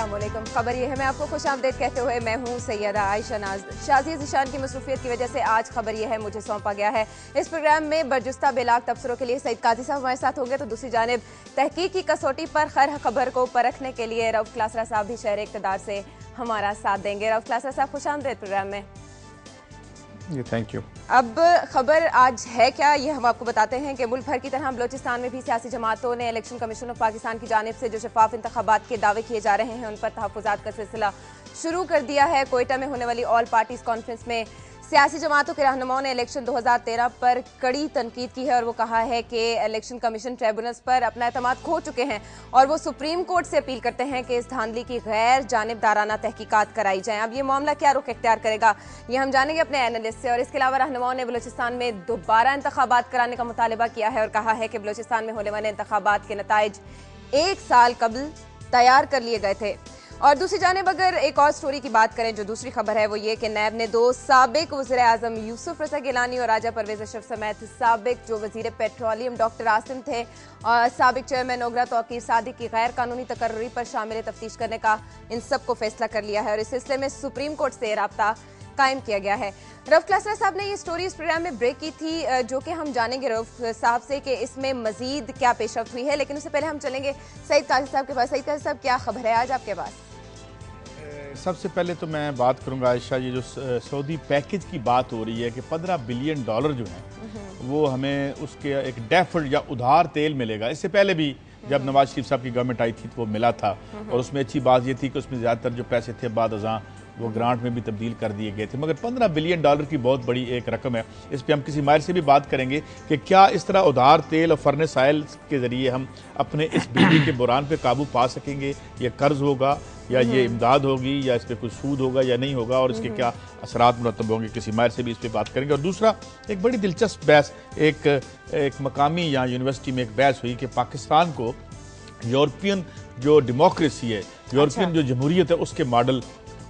अस्सलामुअलैकुम। खबर ये है, मैं आपको खुश आमदेद कहते हुए मैं हूँ सैयदा आयशा नाज। शाज़िया ज़ीशान की मसरूफियत की वजह से आज खबर ये है मुझे सौंपा गया है। इस प्रोग्राम में बरजुस्ता बेलाग तबसरों के लिए सईद काजी साहब हमारे साथ होंगे, तो दूसरी जानिब तहकीक की कसौटी पर खैर खबर को परखने के लिए रऊफ क्लासरा साहब भी शहर इक़्तिदार से हमारा साथ देंगे। रऊफ क्लासरा साहब खुश आमदेद प्रोग्राम में। Thank you. अब खबर आज है क्या, ये हम आपको बताते हैं कि मुल्क भर की तरह बलोचिस्तान में भी सियासी जमातों ने इलेक्शन कमीशन ऑफ पाकिस्तान की जानिब से जो शफाफ इंतखाबात के दावे किए जा रहे हैं उन पर तहफ़्फ़ुज़ात का सिलसिला शुरू कर दिया है। कोयटा में होने वाली ऑल पार्टीज़ कॉन्फ्रेंस में सियासी जमातों के रहनुमाओं ने इलेक्शन 2013 पर कड़ी तनकीद की है और वो कहा है कि इलेक्शन कमीशन ट्रिब्यूनल्स पर अपना एतमाद खो चुके हैं और वो सुप्रीम कोर्ट से अपील करते हैं कि इस धांधली की गैर जानिबदाराना तहकीकात कराई जाएं। अब ये मामला क्या रुख इख्तियार करेगा ये हम जानेंगे अपने एनालिस्ट से। और इसके अलावा रहनुमाओं ने बलोचिस्तान में दोबारा इंतखाबात कराने का मुतालबा किया है और कहा है कि बलोचिस्तान में होने वाले इंतखाबात के नताइज 1 साल कबल तैयार कर लिए गए थे। और दूसरी जानिब अगर एक और स्टोरी की बात करें, जो दूसरी खबर है वो ये कि नैब ने 2 साबिक वज़ीर-ए-आज़म यूसुफ रज़ा गिलानी और राजा परवेज़ अशरफ समेत साबिक जो वज़ीर पेट्रोलियम डॉक्टर आसिम थे और साबिक चेयरमैन ओगरा तौकीर सादिक की गैर कानूनी तकर्री पर शामिल तफ्तीश करने का इन सब को फैसला कर लिया है और इस सिलसिले में सुप्रीम कोर्ट से राब्ता कायम किया गया है। रऊफ क्लासरा साहब ने ये स्टोरी इस प्रोग्राम में ब्रेक की थी, जो कि हम जानेंगे रऊफ साहब से कि इसमें मजीद क्या पेशरफ्त हुई है, लेकिन उससे पहले हम चलेंगे सईद काजी साहब के पास। सईद काजी साहब, क्या खबर है आज आपके पास? सबसे पहले तो मैं बात करूंगा आयशा, ये जो सऊदी पैकेज की बात हो रही है कि $15 बिलियन जो हैं वो हमें उसके एक डेफर्ड या उधार तेल मिलेगा। इससे पहले भी जब नवाज शरीफ साहब की गवर्नमेंट आई थी तो वो मिला था और उसमें अच्छी बात ये थी कि उसमें ज़्यादातर जो पैसे थे बाद अज़ां वो ग्रांट में भी तब्दील कर दिए गए थे, मगर $15 बिलियन की बहुत बड़ी एक रकम है। इस पर हम किसी माहिर से भी बात करेंगे कि क्या इस तरह उधार तेल और फर्नेस ऑयल के ज़रिए हम अपने इस बिजली के बुरान पे काबू पा सकेंगे, ये कर्ज होगा या ये इमदाद होगी या इस पर कुछ सूद होगा या नहीं होगा और इसके क्या असरात मुरतब होंगे, किसी माहिर से भी इस पर बात करेंगे। और दूसरा एक बड़ी दिलचस्प बहस एक मकामी या यूनिवर्सिटी में एक बहस हुई कि पाकिस्तान को यूरोपियन जो डेमोक्रेसी है, यूरोपियन जो जमहूरियत है उसके मॉडल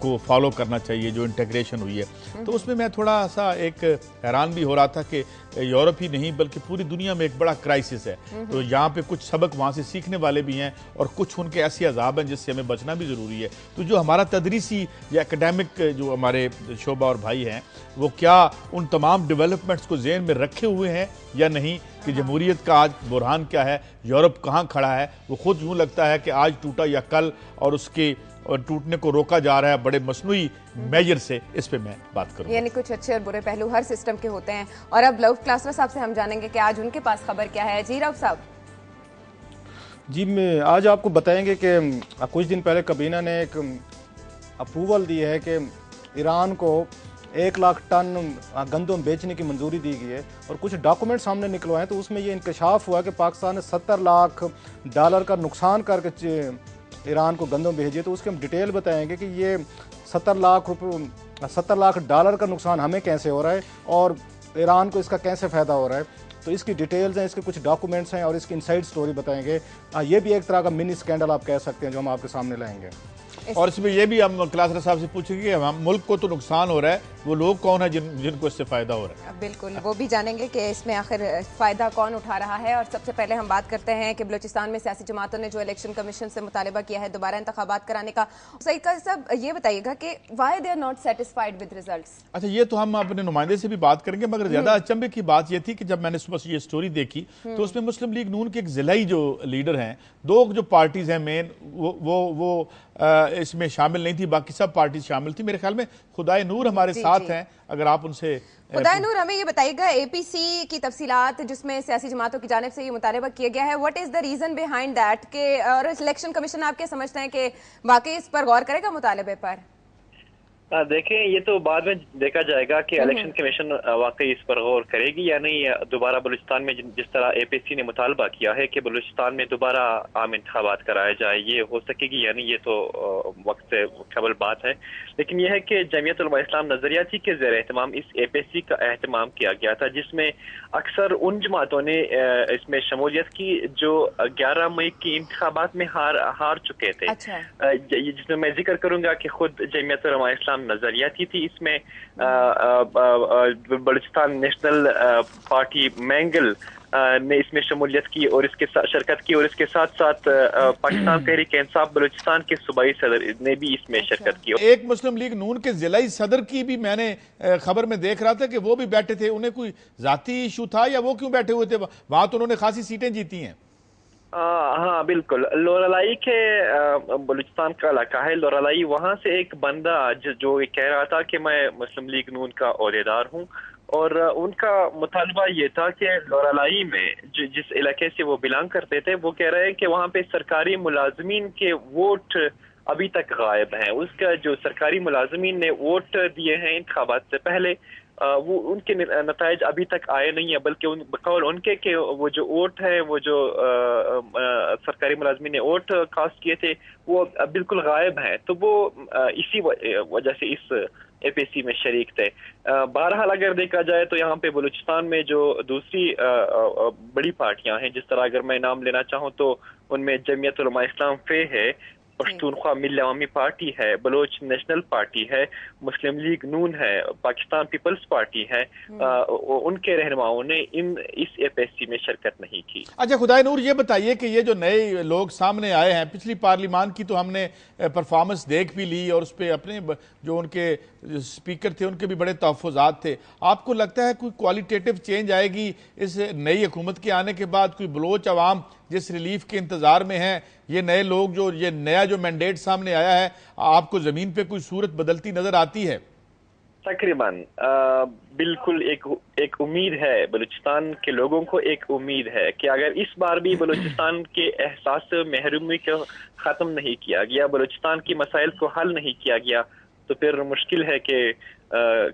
को फॉलो करना चाहिए, जो इंटीग्रेशन हुई है। तो उसमें मैं थोड़ा सा एक हैरान भी हो रहा था कि यूरोप ही नहीं बल्कि पूरी दुनिया में एक बड़ा क्राइसिस है, तो यहाँ पे कुछ सबक वहाँ से सीखने वाले भी हैं और कुछ उनके ऐसे अजाब हैं जिससे हमें बचना भी ज़रूरी है। तो जो हमारा तदरीसी या एकेडमिक जो हमारे शोबा और भाई हैं वो क्या उन तमाम डेवलपमेंट्स को ज़हन में रखे हुए हैं या नहीं कि जमहूरियत का आज बुरहान क्या है, यूरोप कहाँ खड़ा है। वो खुद यूँ लगता है कि आज टूटा या कल और उसके और टूटने को रोका जा रहा है बड़े मसनूई मेजर से। इस पे मैं बात करूंगा। यानी कुछ अच्छे और बुरे पहलू हर सिस्टम के होते हैं। और अब रऊफ क्लासरा साहब से हम जानेंगे कि आज उनके पास खबर क्या है। जी रऊफ साहब। जी, मैं आज आपको बताएंगे कि कुछ दिन पहले काबीना ने एक अप्रूवल दी है कि ईरान को 1 लाख टन गंदम बेचने की मंजूरी दी गई है और कुछ डॉक्यूमेंट सामने निकलवाए तो उसमें ये इंकशाफ हुआ कि पाकिस्तान ने $70 लाख का नुकसान करके ईरान को गंदम भेजी। तो उसके हम डिटेल बताएंगे कि ये $70 लाख का नुकसान हमें कैसे हो रहा है और ईरान को इसका कैसे फ़ायदा हो रहा है। तो इसकी डिटेल्स हैं, इसके कुछ डॉक्यूमेंट्स हैं और इसकी इनसाइड स्टोरी बताएंगे। ये भी एक तरह का मिनी स्कैंडल आप कह सकते हैं जो हम आपके सामने लाएंगे। और इसमें यह भी हम क्लासरा साहब से पूछेंगे कि हम मुल्क को तो नुकसान हो रहा है, वो लोग कौन है जिनको इससे फ़ायदा हो रहा है। बिल्कुल, वो भी जानेंगे कि इसमें आखिर फ़ायदा कौन उठा रहा है। और सबसे पहले हम बात करते हैं कि बलूचिस्तान में सियासी जमातों ने जो इलेक्शन कमीशन से मुतालबा किया है दोबारा इंतखाबात कराने का। सईद काजी साहब, ये बताइएगा कि why they are not satisfied with results. अच्छा, ये तो हम अपने नुमाइंदे से भी बात करेंगे, मगर ज़्यादा अचंभे की बात यह थी कि जब मैंने सुबह ये स्टोरी देखी तो उसमें मुस्लिम लीग नून के एक ज़िलाई जो लीडर हैं, 2 जो पार्टीज़ हैं मेन, वो इसमें शामिल नहीं थी, बाकी सब पार्टी शामिल थी। मेरे ख्याल में खुदाए नूर हमारे साथ हैं, अगर आप उनसे खुदाए नूर हमें ये बताइएगा एपीसी की तफसीलात जिसमें सियासी जमातों की जानिब से ये मुतालबा किया गया है, what is the reason behind that के और इलेक्शन कमीशन आप क्या समझते हैं कि वाकई इस पर गौर करेगा मुतालबे पर? देखें, ये तो बाद में देखा जाएगा कि इलेक्शन कमीशन वाकई इस पर गौर करेगी या नहीं। दोबारा बलूचिस्तान में जिस तरह एपीसी ने मुतालबा किया है कि बलूचिस्तान में दोबारा आम इंतखाबात कराए जाए, ये हो सकेगी या नहीं, ये तो वक्त से कबल बात है। लेकिन यह है कि जमीयत उलमा इस्लाम नजरियाती के ज़ेर एहतमाम इस एपीसी का एहतमाम किया गया था, जिसमें अक्सर उन जमातों ने इसमें शमूलियत की जो 11 मई की इंतखाबात में हार चुके थे। अच्छा। जिसमें मैं जिक्र करूंगा कि खुद जमीयत उलमा इस्लाम नजरियाती थी। इसमें बलूचिस्तान नेशनल पार्टी मैंगल ने इसमें शमूलियत की और इसके साथ शिरकत की, और इसके साथ साथ पाकिस्तान तहरीक इंसाफ बलूचिस्तान के सूबाई सदर ने भी इसमें शिरकत की। एक मुस्लिम लीग नून के जिलाई सदर की भी मैंने खबर में देख रहा था कि वो भी बैठे थे, उन्हें कोई जाती इशू था या वो क्यों बैठे हुए थे? वहां तो उन्होंने खासी सीटें जीती हैं। हाँ बिल्कुल, लोरालाई के बलूचिस्तान का इलाका है लोरालाई, वहाँ से एक बंदा जो कह रहा था कि मैं मुस्लिम लीग नून का ओहदेदार हूँ, और उनका मुतालबा ये था कि लोरालाई में जिस इलाके से वो बिलोंग करते थे, वो कह रहे हैं कि वहाँ पे सरकारी मुलाजमीन के वोट अभी तक गायब हैं। उसका जो सरकारी मुलाजमीन ने वोट दिए हैं इंतखाबात से पहले, वो उनके नताइज अभी तक आए नहीं है, बल्कि बकौल उनके के वो जो वोट है, वो जो सरकारी मुलाजमीन ने वोट कास्ट किए थे, वो बिल्कुल गायब हैं। तो वो इसी वजह से इस एपीसी में शरीक थे। बहरहाल अगर देखा जाए तो यहाँ पे बलूचिस्तान में जो दूसरी बड़ी पार्टियां हैं, जिस तरह अगर मैं नाम लेना चाहूँ तो उनमें जमीयत उलमा इस्लाम फे है, पश्तूनख्वा मिल्ल अवामी पार्टी है, बलोच नेशनल पार्टी है, मुस्लिम लीग नून है, पाकिस्तान पीपल्स पार्टी है, उनके रहनुमाओं ने इस एपीएससी में शिरकत नहीं की। अच्छा खुदाई नूर, ये बताइए कि ये जो नए लोग सामने आए हैं, पिछली पार्लियामान की तो हमने परफॉर्मेंस देख भी ली और उस पर अपने जो उनके स्पीकर थे उनके भी बड़े तहफ़्फ़ुज़ात थे। आपको लगता है कोई क्वालिटेटिव चेंज आएगी इस नई हुकूमत के आने के बाद? कोई बलोच अवाम जिस रिलीफ के इंतजार में है, ये नए लोग जो ये नया जो मैंडेट सामने आया है, आपको जमीन पे कोई सूरत बदलती नजर आती है? तकरीबन बिल्कुल एक उम्मीद है, बलूचिस्तान के लोगों को एक उम्मीद है कि अगर इस बार भी बलूचिस्तान के एहसास महरूमी को ख़त्म नहीं किया गया, बलूचिस्तान की मसाइल को हल नहीं किया गया, तो फिर मुश्किल है कि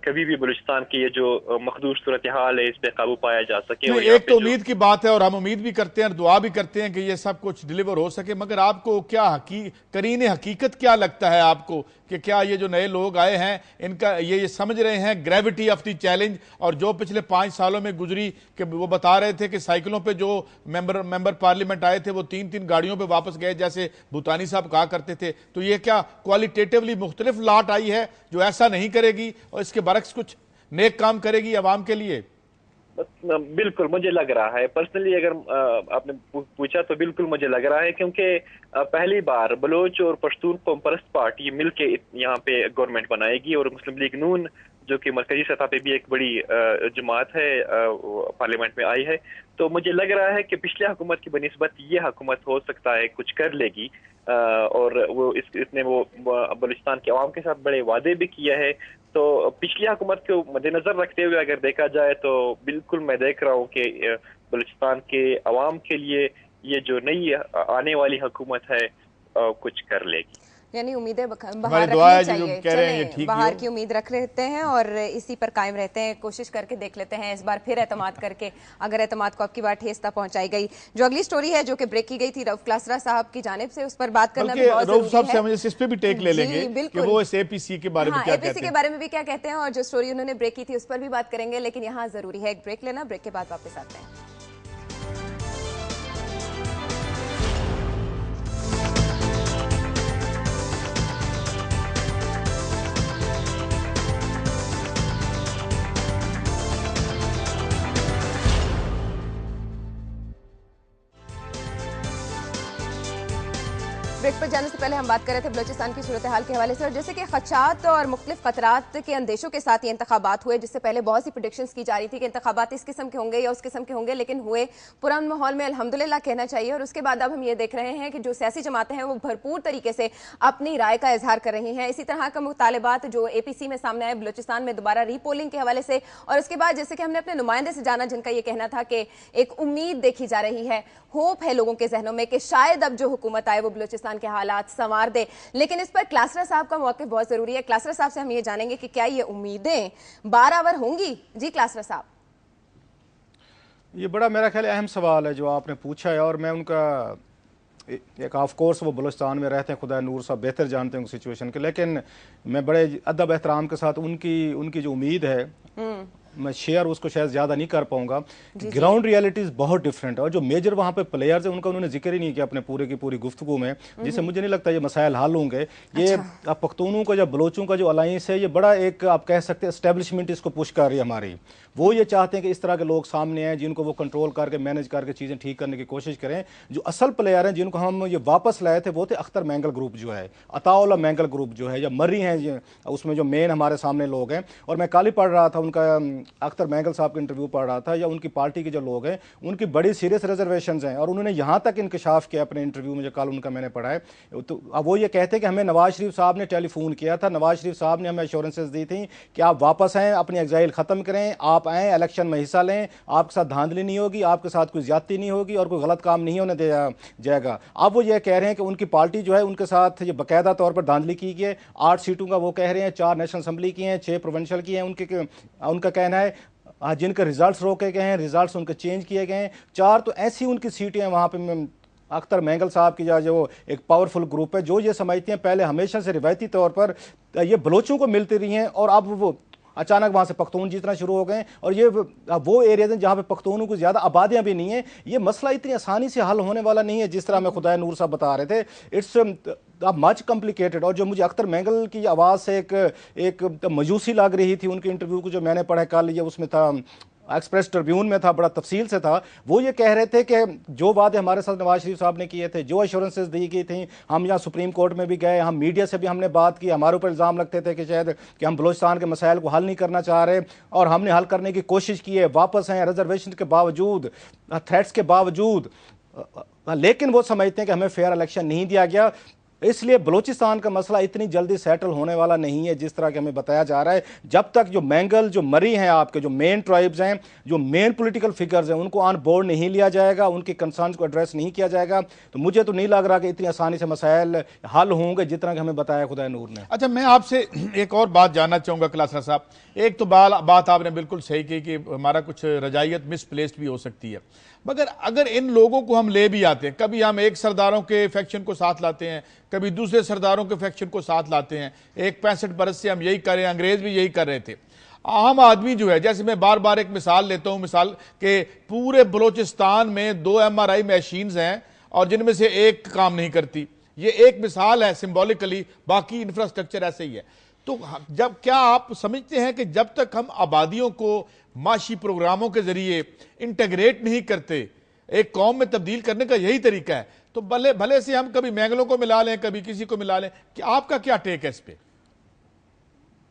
कभी भी बलूचिस्तान की ये जो मखदूर सूरत हाल है इस पे काबू पाया जा सके। और एक तो उम्मीद की बात है और हम उम्मीद भी करते हैं और दुआ भी करते हैं कि ये सब कुछ डिलीवर हो सके, मगर आपको क्या करीने हकीकत क्या लगता है आपको कि क्या ये जो नए लोग आए हैं इनका ये समझ रहे हैं ग्रेविटी ऑफ द चैलेंज? और जो पिछले 5 सालों में गुजरी कि वो बता रहे थे कि साइकिलों पे जो मेंबर पार्लियामेंट आए थे वो 3-3 गाड़ियों पे वापस गए, जैसे भूतानी साहब कहा करते थे, तो ये क्या क्वालिटेटिवली मुख्तलिफ लाट आई है जो ऐसा नहीं करेगी और इसके बरक्स कुछ नेक काम करेगी आवाम के लिए? बिल्कुल मुझे लग रहा है, पर्सनली अगर आपने पूछा तो बिल्कुल मुझे लग रहा है, क्योंकि पहली बार बलोच और पश्तून कौम परस्त पार्टी मिलके यहाँ पे गवर्नमेंट बनाएगी, और मुस्लिम लीग नून जो कि मरकजी सतह पे भी एक बड़ी जमात है पार्लियामेंट में आई है। तो मुझे लग रहा है कि पिछले हुकूमत की बनिस्बत ये हुकूमत हो सकता है कुछ कर लेगी, और वो इसने वो बलूचिस्तान के अवाम के साथ बड़े वादे भी किया है। तो पिछली हुकूमत को मद्देनजर रखते हुए अगर देखा जाए तो बिल्कुल मैं देख रहा हूँ कि बलूचिस्तान के अवाम के लिए ये जो नई आने वाली हुकूमत है कुछ कर लेगी। यानी उम्मीदें बाहर रखनी चाहिए। चलें, बाहर की उम्मीद रख लेते हैं और इसी पर कायम रहते हैं, कोशिश करके देख लेते हैं इस बार फिर एतमाद करके, अगर एतमाद को आपकी बार ठेस तक पहुंचाई गई। जो अगली स्टोरी है जो कि ब्रेक की गई थी रऊफ क्लासरा साहब की जानिब से, उस पर बात करना भी बहुत जरूरी है। हम इस पे भी टेक ले लेंगे कि वो इस एपीसी के बारे में क्या कहते हैं, एपीसी के बारे में भी क्या कहते हैं, और जो स्टोरी उन्होंने ब्रेक की थी उस पर भी बात करेंगे। लेकिन यहाँ जरूरी है एक ब्रेक लेना, ब्रेक के बाद वापस आते हैं। ब्रेक पर जाने से पहले हम बात कर रहे थे बलूचिस्तान की सूरत हाल के हवाले से, और जैसे कि खदशात और मुख्तलिफ खतरात के अंदेशों के साथ ये इंतखाबात हुए, जिससे पहले बहुत सी प्रेडिक्शंस की जा रही थी कि इंतखाबात इस किस्म के होंगे या उस किस्म के होंगे, लेकिन हुए पुरान माहौल में अल्हम्दुलिल्लाह कहना चाहिए। और उसके बाद अब हम ये देख रहे हैं कि जो सियासी जमातें हैं वो भरपूर तरीके से अपनी राय का इजहार कर रही हैं। इसी तरह का मुतालबात जो एपीसी में सामने आए बलूचिस्तान में दोबारा रीपोलिंग के हवाले से, और उसके बाद जैसे कि हमने अपने नुमाइंदे से जाना जिनका ये कहना था कि एक उम्मीद देखी जा रही है, होप है लोगों के जहनों में कि शायद अब जो हुकूमत आए वो बलूचिस्तान के हालात संवार दे। लेकिन इस पर क्लासरा साहब का मौक़िफ़ बहुत जरूरी है। क्लासरा साहब से हम ये जानेंगे कि क्या ये उम्मीदें बारावर होंगी? जी क्लासरा साहब। ये बड़ा मेरा ख्याल अहम सवाल है जो आपने पूछा है, और मैं उनका एक ऑफ कोर्स वो बलूचिस्तान में रहते हैं, खुदा नूर साहब बेहतर जानते हैं सिचुएशन के, लेकिन मैं बड़े अदब एहतराम के साथ उनकी जो उम्मीद है मैं शेयर उसको शायद ज़्यादा नहीं कर पाऊंगा। ग्राउंड रियलिटीज़ बहुत डिफरेंट है और जो मेजर वहाँ पे प्लेयर्स हैं उनका उन्होंने जिक्र ही नहीं किया अपने पूरे की पूरी गुफ्तगू में, जिससे मुझे नहीं लगता ये मसाइल हल होंगे। ये पख्तूनों का या बलोचों का जो अलायंस है ये बड़ा एक आप कह सकते हैं एस्टेब्लिशमेंट इसको पुश कर रही है हमारी। वो ये चाहते हैं कि इस तरह के लोग सामने आए जिनको वो कंट्रोल करके मैनेज करके चीज़ें ठीक करने की कोशिश करें। जो असल प्लेयर हैं जिनको हम ये वापस लाए थे वो थे अख्तर मैंगल ग्रुप जो है, अताउल्ला मैंगल ग्रुप जो है, या मर्री हैं उसमें जो मेन हमारे सामने लोग हैं। और मैं कल ही पढ़ रहा था उनका अख्तर मैंगल साहब का इंटरव्यू पढ़ रहा था, या उनकी पार्टी के जो लोग हैं उनकी बड़ी सीरियस रिजर्वेशंस हैं और उन्होंने यहाँ तक इंकशाफ किया अपने इंटरव्यू में जो कल उनका मैंने पढ़ा है। तो अब वो ये कहते हैं कि हमें नवाज शरीफ साहब ने टेलीफोन किया था, नवाज शरीफ साहब ने हमें एश्योरेंसेस दी थी कि आप वापस आएँ, अपनी एग्जाइल ख़त्म करें, आप आएँ, इलेक्शन में हिस्सा लें, आपके साथ धांधली नहीं होगी, आपके साथ कोई ज्यादती नहीं होगी और कोई गलत काम नहीं होने दिया जाएगा। अब वो ये कह रहे हैं कि उनकी पार्टी जो है उनके साथ ये बाकायदा तौर पर धांधली की गई है। 8 सीटों का वो कह रहे हैं, 4 नेशनल असम्बली की हैं, 6 प्रोविंशियल की हैं। उनका कहना है जिनके रिजल्ट्स रोके गए हैं, रिजल्ट्स उनके चेंज किए गए हैं। 4 तो ऐसी उनकी सीटें हैं वहाँ पे अख्तर मैंगल साहब की जो एक पावरफुल ग्रुप है जो ये समझते हैं पहले हमेशा से रिवायती तौर पर ये बलोचों को मिलती रही हैं और अब वो अचानक वहाँ से पख्तून जीतना शुरू हो गए और ये वो एरियाज हैं जहाँ पे पख्तूनों को ज़्यादा आबादियाँ भी नहीं है। ये मसला इतनी आसानी से हल होने वाला नहीं है जिस तरह हमें खुदा नूर साहब बता रहे थे। It's much complicated. और जो मुझे अख्तर मैंगल की आवाज़ से एक मजूसी लग रही थी उनके इंटरव्यू को जो मैंने पढ़ा कल, ये उसमें था एक्सप्रेस ट्रिब्यून में था, बड़ा तफसील से था। वो ये कह रहे थे कि जो वादे हमारे साथ नवाज शरीफ साहब ने किए थे, जो एश्योरेंसेस दी गई थी, हम यहाँ सुप्रीम कोर्ट में भी गए, हम मीडिया से भी हमने बात की, हमारे ऊपर इल्ज़ाम लगते थे कि शायद कि हम बलोचिस्तान के मसाइल को हल नहीं करना चाह रहे और हमने हल करने की कोशिश की है, वापस आए रिजर्वेशन के बावजूद, थ्रेट्स के बावजूद। लेकिन वो समझते हैं कि हमें फेयर इलेक्शन नहीं दिया गया, इसलिए बलूचिस्तान का मसला इतनी जल्दी सेटल होने वाला नहीं है जिस तरह के हमें बताया जा रहा है। जब तक जो मैंगल, जो मरी हैं, आपके जो मेन ट्राइब्स हैं, जो मेन पॉलिटिकल फिगर्स हैं, उनको ऑन बोर्ड नहीं लिया जाएगा, उनके कंसर्न्स को एड्रेस नहीं किया जाएगा, तो मुझे तो नहीं लग रहा कि इतनी आसानी से मसाइल हल होंगे जितना कि हमें बताया खुदा नूर ने। अच्छा, मैं आपसे एक और बात जानना चाहूँगा कलासरा साहब। एक तो बात आपने बिल्कुल सही की कि हमारा कुछ रजायत मिसप्लेस्ड भी हो सकती है, मगर अगर इन लोगों को हम ले भी आते हैं, कभी हम एक सरदारों के फैक्शन को साथ लाते हैं, कभी दूसरे सरदारों के फैक्शन को साथ लाते हैं। एक 65 बरस से हम यही कर रहे हैं, अंग्रेज भी यही कर रहे थे। आम आदमी जो है, जैसे मैं बार बार एक मिसाल लेता हूँ, मिसाल के पूरे बलोचिस्तान में 2 MRI मशीन्स हैं और जिनमें से एक काम नहीं करती। ये एक मिसाल है सिंबॉलिकली, बाकी इंफ्रास्ट्रक्चर ऐसे ही है। तो जब क्या आप समझते हैं कि जब तक हम आबादियों को माशी प्रोग्रामों के जरिए इंटीग्रेट नहीं करते, एक कौम में तब्दील करने का यही तरीका है, तो भले से हम कभी मैंगलों को मिला लें, कभी किसी को मिला लें, कि आपका क्या टेक है इस पे?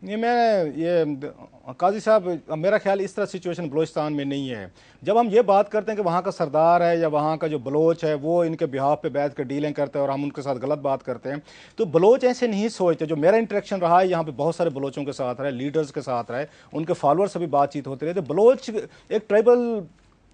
ये काजी साहब, मेरा ख्याल इस तरह सिचुएशन बलोचिस्तान में नहीं है। जब हम ये बात करते हैं कि वहाँ का सरदार है या वहाँ का जो बलोच है वो इनके बिहाफ पे बैठ कर डीलिंग करते हैं और हम उनके साथ गलत बात करते हैं, तो बलोच ऐसे नहीं सोचते। जो मेरा इंटरेक्शन रहा है यहाँ पे बहुत सारे बलोचों के साथ रहे, लीडर्स के साथ रहे, उनके फॉलोअर्स से भी बातचीत होती रही। तो बलोच एक ट्राइबल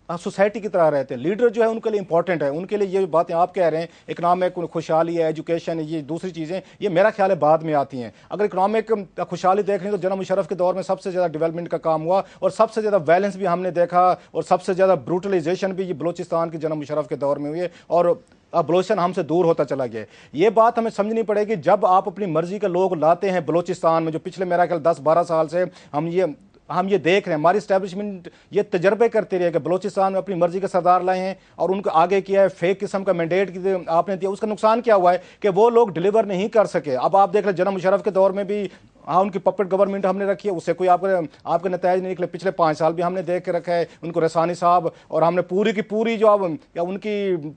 सोसाइटी की तरह रहते हैं। लीडर जो है उनके लिए इंपॉर्टेंट है, उनके लिए ये बातें आप कह रहे हैं, इकनॉमिक खुशहाली है, एजुकेशन है, ये दूसरी चीज़ें, ये मेरा ख्याल है बाद में आती हैं। अगर इकनॉमिक खुशहाली देख रहे हैं तो जनाब मुशर्रफ के दौर में सबसे ज़्यादा डेवलपमेंट का काम हुआ और सबसे ज़्यादा वायलेंस भी हमने देखा और सबसे ज़्यादा ब्रूटलाइजेशन भी ये बलूचिस्तान की जनाब मुशर्रफ के दौर में हुई है और अब बलोचिस्तान हमसे दूर होता चला गया। ये बात हमें समझनी पड़ेगी। जब आप अपनी मर्जी के लोग लाते हैं बलूचिस्तान में, जो पिछले मेरा ख्याल 10-12 साल से हम ये देख रहे हैं, हमारी स्टैब्लिशमेंट ये तजर्बे करती रही है कि बलूचिस्तान में अपनी मर्जी के सरदार लाए हैं और उनको आगे किया है, फेक किस्म का मैंडेट आपने दिया। उसका नुकसान क्या हुआ है कि वो लोग डिलीवर नहीं कर सके। अब आप देख रहे जनाब मुशर्रफ के दौर में भी उनकी पपेट गवर्नमेंट हमने रखी है, उससे कोई आपके नतीजे नहीं निकले। पिछले 5 साल भी हमने देख के रखा है उनको, रसानी साहब, और हमने पूरी की पूरी जो या उनकी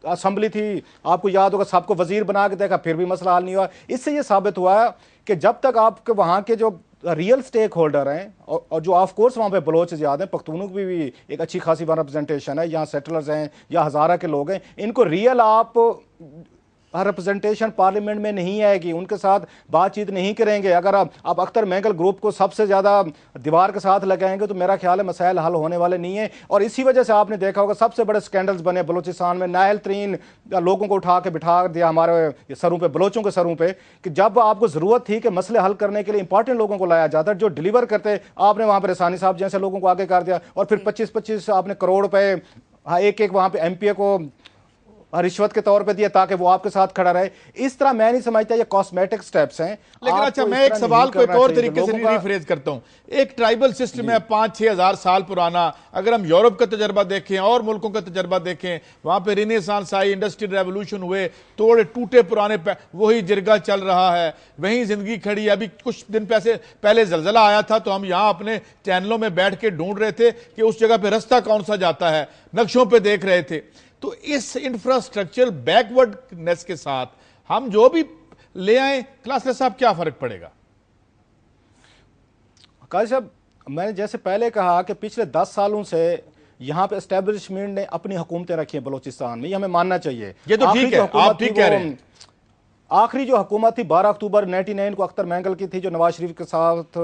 असम्बली थी, आपको याद होगा, सबको वजीर बना के देखा, फिर भी मसला हल नहीं हुआ। इससे ये साबित हुआ कि जब तक आपके वहाँ के जो रियल स्टेक होल्डर हैं और जो ऑफ कोर्स वहाँ पे बलोच ज़्यादा हैं, पख्तूनों की भी एक अच्छी खासी रिप्रेजेंटेशन है, यहाँ सेटलर्स हैं या हज़ारा के लोग हैं, इनको रियल आप रिप्रेजेंटेशन पार्लियामेंट में नहीं आएगी, उनके साथ बातचीत नहीं करेंगे। अगर आप अख्तर मैंगल ग्रुप को सबसे ज़्यादा दीवार के साथ लगाएंगे तो मेरा ख्याल है मसाइल हल होने वाले नहीं है। और इसी वजह से आपने देखा होगा सबसे बड़े स्कैंडल्स बने बलूचिस्तान में, नायल तरीन लोगों को उठा के बिठा दिया हमारे सरों पर, बलोचों के सरों पर, कि जब आपको ज़रूरत थी कि मसले हल करने के लिए इंपॉर्टेंट लोगों को लाया जाता, जो डिलीवर करते, आपने वहाँ पर रसानी साहब जैसे लोगों को आगे कर दिया और फिर 25-25 आपने करोड़ रुपये एक वहाँ पर MPA को रिश्वत के तौर पे दिया ताकि वो आपके साथ खड़ा रहे। इस तरह मैं नहीं समझता ये कॉस्मेटिक स्टेप्स हैं। लेकिन अच्छा, मैं एक सवाल को एक और तरीके से रिफ्रेज करता हूं। एक ट्राइबल सिस्टम है 5-6 हजार साल पुराना। अगर हम यूरोप का तजर्बा देखें और मुल्कों का तजर्बा देखें, वहां पे रिनेसांस आई, इंडस्ट्रियल रेवोल्यूशन हुए, तोड़े टूटे पुराने वही जिरगा चल रहा है, वही जिंदगी खड़ी है। अभी कुछ दिन पहले जलजला आया था तो हम यहाँ अपने चैनलों में बैठ के ढूंढ रहे थे कि उस जगह पे रास्ता कौन सा जाता है, नक्शों पे देख रहे थे। तो इस इंफ्रास्ट्रक्चर बैकवर्डनेस के साथ हम जो भी ले आए, क्लास साहब क्या फर्क पड़ेगा? काजी साहब, मैंने जैसे पहले कहा कि पिछले 10 सालों से यहाँ पे एस्टेब्लिशमेंट ने अपनी हुकूमतें रखी हैं बलोचिस्तान में, ये हमें मानना चाहिए। ये तो ठीक है, आप ठीक कह रहे हैं। आखिरी जो हुकूमत थी 12 अक्टूबर 99 को अख्तर मैंगल की थी, जो नवाज शरीफ के साथ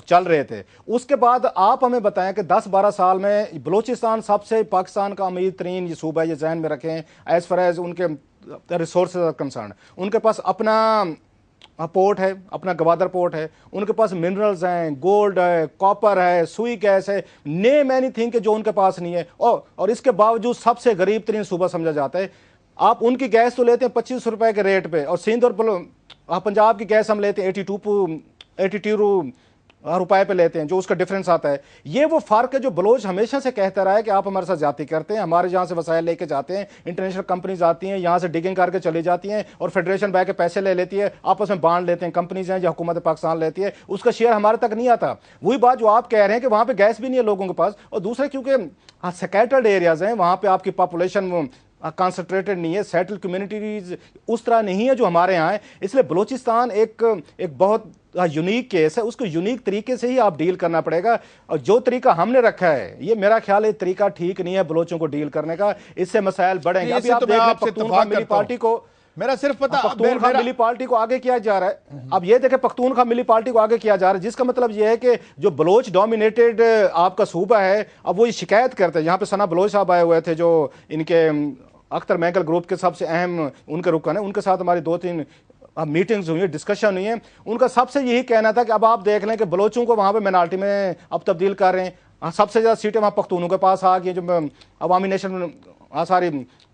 चल रहे थे। उसके बाद आप हमें बताएं कि 10-12 साल में बलोचिस्तान सबसे पाकिस्तान का अमीर तरीन ये सूबा है, ये जहन में रखें एज फार एज उनके रिसोर्सेज आर कंसर्न। उनके पास अपना पोर्ट है, अपना गवादर पोर्ट है, उनके पास मिनरल्स हैं, गोल्ड है, कॉपर है, सुई गैस है, नेम एनीथिंग के जो उनके पास नहीं है। और इसके बावजूद सबसे गरीब तरीन सूबा समझा जाता है। आप उनकी गैस तो लेते हैं 25 रुपए के रेट पे, और सिंध और पंजाब की गैस हम लेते हैं 82 रुपए पे लेते हैं, जो उसका डिफरेंस आता है। ये वो फर्क है जो बलोच हमेशा से कहता रहा है कि आप हमारे साथ जाती करते हैं, हमारे यहाँ से वसायल लेके जाते हैं, इंटरनेशनल कंपनीज आती हैं, यहाँ से डिगिंग करके चली जाती हैं और फेडरेशन बैंक के पैसे ले लेती है, आपस में बांट लेते हैं, कंपनीज हैं जो हुकूमत पाकिस्तान लेती है, उसका शेयर हमारे तक नहीं आता। वही बात जो आप कह रहे हैं कि वहाँ पे गैस भी नहीं है लोगों के पास, और दूसरे क्योंकि स्कैटर्ड एरियाज हैं, वहाँ पे आपकी पॉपुलेशन कॉन्सेंट्रेटेड नहीं है, सेटल कम्युनिटीज उस तरह नहीं है जो हमारे यहाँ है। इसलिए बलोचिस्तान एक बहुत यूनिक केस है, उसको यूनिक तरीके से ही आप डील करना पड़ेगा। और जो तरीका हमने रखा है, ये मेरा ख्याल है तरीका ठीक नहीं है बलोचों को डील करने का, इससे मसाइल बढ़ेंगे। अभी आप देख रहे पख्तूनख्वा मिली पार्टी को, मेरा सिर्फ पता, पख्तूनख्वा मिली पार्टी को आगे किया जा रहा है। अब ये देखें, पख्तूनख्वा मिली पार्टी को आगे किया जा रहा है, जिसका मतलब ये है कि जो बलोच डोमिनेटेड आपका सूबा है, अब वो ये शिकायत करते हैं। यहाँ पे सना बलोच साहब आए हुए थे, जो इनके अख्तर मैंगल ग्रुप के सबसे अहम उनके रुकन है, उनके साथ हमारी 2-3 मीटिंग्स हुई है, डिस्कशन हुई है। उनका सबसे यही कहना था कि अब आप देख लें कि बलोचों को वहाँ पे मिनार्टी में अब तब्दील कर रहे हैं। सबसे ज़्यादा सीटें वहाँ पख्तूनों के पास आ गई, जो अवामी नेशन सारी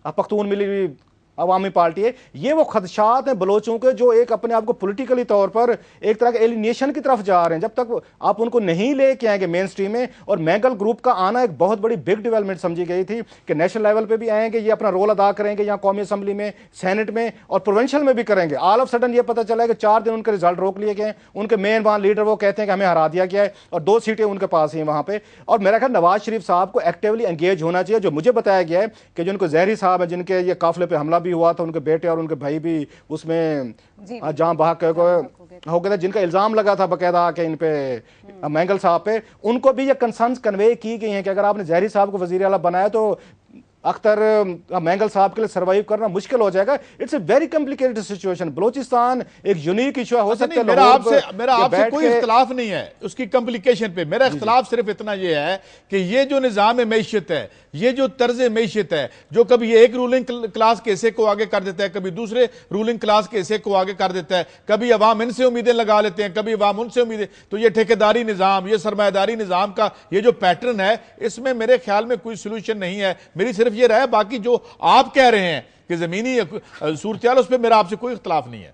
पख्तून मिली अवामी पार्टी है। ये वो खदशात हैं बलोचों के जो एक अपने आप को पॉलिटिकली तौर पर एक तरह के एलिनेशन की तरफ जा रहे हैं। जब तक आप उनको नहीं लेके आएंगे मेन स्ट्रीम में, और मैंगल ग्रुप का आना एक बहुत बड़ी बिग डेवलपमेंट समझी गई थी कि नेशनल लेवल पे भी आएंगे, ये अपना रोल अदा करेंगे, यहाँ कौमी असम्बली में, सेनेट में और प्रोविंशियल में भी करेंगे। ऑल ऑफ सडन ये पता चला कि 4 दिन उनके रिजल्ट रोक लिए गए। उनके मेन वहाँ लीडर वो कहते हैं कि हमें हरा दिया गया है, और 2 सीटें उनके पास हैं वहाँ पे। और मेरा ख्याल नवाज शरीफ साहब को एक्टिवली एंगेज होना चाहिए। जो मुझे बताया गया है कि जो उनको जहरी साहब है, जिनके ये काफिले पे हमला भी हुआ था, उनके बेटे और उनके भाई भी उसमें जहां भाग हो गए थे, जिनका इल्जाम लगा था बकायदा कि इन पे मैंगल साहब पे, उनको भी ये कंसर्न्स कन्वे की गई हैं कि अगर आपने जहरी साहब को वजीर आला बनाया तो अख्तर मैंगल साहब के लिए सर्वाइव करना मुश्किल हो जाएगा। It's a very complicated situation. Balochistan एक यूनिक इशू हो सकता है। मेरा आपसे कोई इख्तलाफ नहीं है उसकी कॉम्प्लिकेशन पे। मेरा इख्तलाफ सिर्फ इतना ये है कि ये जो निज़ाम मैशियत है, ये जो तर्ज मैशियत है, जो कभी ये एक रूलिंग क्लास के हिस्से को आगे कर देता है, कभी दूसरे रूलिंग क्लास के हिस्से को आगे कर देता है, कभी अवाम इनसे उम्मीदें लगा लेते हैं, कभी अवाम उनसे उम्मीदें, तो ये ठेकेदारी निज़ाम, ये सरमायादारी निज़ाम का ये जो पैटर्न है, इसमें मेरे ख्याल में कोई सोल्यूशन नहीं है। मेरी सिर्फ ये राय, बाकी जो आप कह रहे हैं कि जमीनी सूरत उस पर मेरा आपसे कोई इख्तलाफ नहीं है।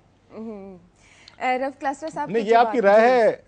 रफ क्लस्टर साहब, नहीं, ये आपकी राय है,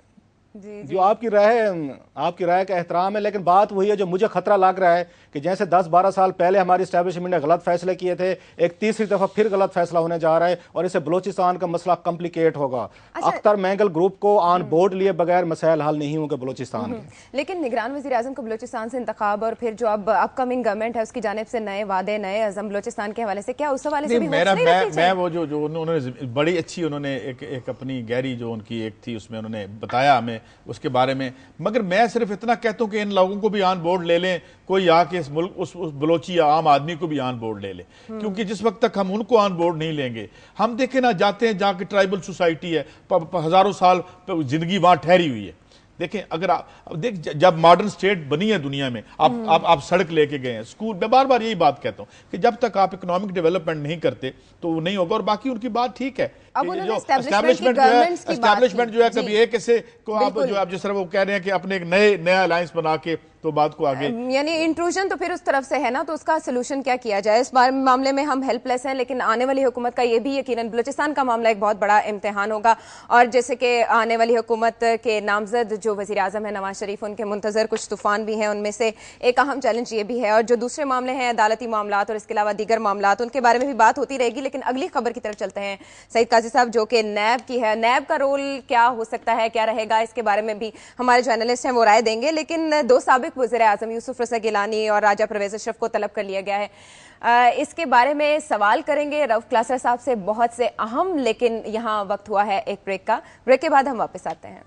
जो आपकी राय है, आपकी राय का एहतराम है, लेकिन बात वही है जो मुझे खतरा लग रहा है कि जैसे 10-12 साल पहले हमारी एस्टैब्लिशमेंट ने गलत फैसले किए थे, एक तीसरी दफा फिर गलत फैसला होने जा रहा है, और इससे बलोचिस्तान का मसला कॉम्प्लिकेट होगा। अख्तर मैंगल ग्रुप को ऑन बोर्ड लिए बगैर मसाइल हल नहीं होंगे बलोचिस्तान के। लेकिन निगरान वज़ीर आज़म को बलोचिस्तान से इंतखाब और फिर जो अब अपकमिंग गवर्नमेंट है उसकी जानिब से नए वादे, नए अज़म बलोचिस्तान के हवाले से, क्या उस हवाले से भी मैं वो जो उन्होंने बड़ी अच्छी उन्होंने एक अपनी गहरी जो उनकी एक थी उसमें उन्होंने बताया हमें उसके बारे में, मगर मैं सिर्फ इतना कहता हूं कि इन लोगों को भी ऑन बोर्ड ले लें, कोई आके इस मुल्क उस बलोची या आम आदमी को भी ऑन बोर्ड ले ले, क्योंकि जिस वक्त तक हम उनको ऑन बोर्ड नहीं लेंगे, हम देखें ना, जाते हैं जहाँ की ट्राइबल सोसाइटी है, हजारों साल जिंदगी वहां ठहरी हुई है। देखें, अगर आप देख, जब मॉडर्न स्टेट बनी है दुनिया में, आप सड़क लेके गए हैं, स्कूल, मैं बार बार यही बात कहता हूं कि जब तक आप इकोनॉमिक डेवलपमेंट नहीं करते तो वो नहीं होगा। और बाकी उनकी बात ठीक है अब कि उन्होंने जो establishment की governments की बात एस्टैब्लिशमेंट की। जो है जी। कभी एक हिस्से को आप बिल्कुल। जो आप जिस तरह वो कह रहे हैं कि अपने एक नया अलायंस बना के तो बात को आगे यानी इंट्रूजन तो फिर उस तरफ से है ना, तो उसका सोल्यूशन क्या किया जाए? इस बार मामले में हम हेल्पलेस हैं, लेकिन आने वाली हुकूमत का ये भी यकीनन बलूचिस्तान का मामला एक बहुत बड़ा इम्तिहान होगा। और जैसे कि आने वाली हुकूमत के नामजद जो वज़ीर आज़म है नवाज शरीफ, उनके मुंतजर कुछ तूफान भी हैं, उनमें से एक अहम चैलेंज ये भी है। और जो दूसरे मामले हैं अदालती मामलात और इसके अलावा दीगर मामलात, उनके बारे में भी बात होती रहेगी। लेकिन अगली खबर की तरफ चलते हैं सईद काजी साहब, जो कि नैब की है। नैब का रोल क्या हो सकता है, क्या रहेगा, इसके बारे में भी हमारे जर्नलिस्ट हैं वो राय देंगे। लेकिन दो साबिक वज़ीर आज़म यूसुफ रज़ा गिलानी और राजा परवेज़ अशरफ को तलब कर लिया गया है। इसके बारे में सवाल करेंगे रऊफ क्लासर साहब से, बहुत से अहम। लेकिन यहाँ वक्त हुआ है एक ब्रेक का। ब्रेक के बाद हम वापस आते हैं।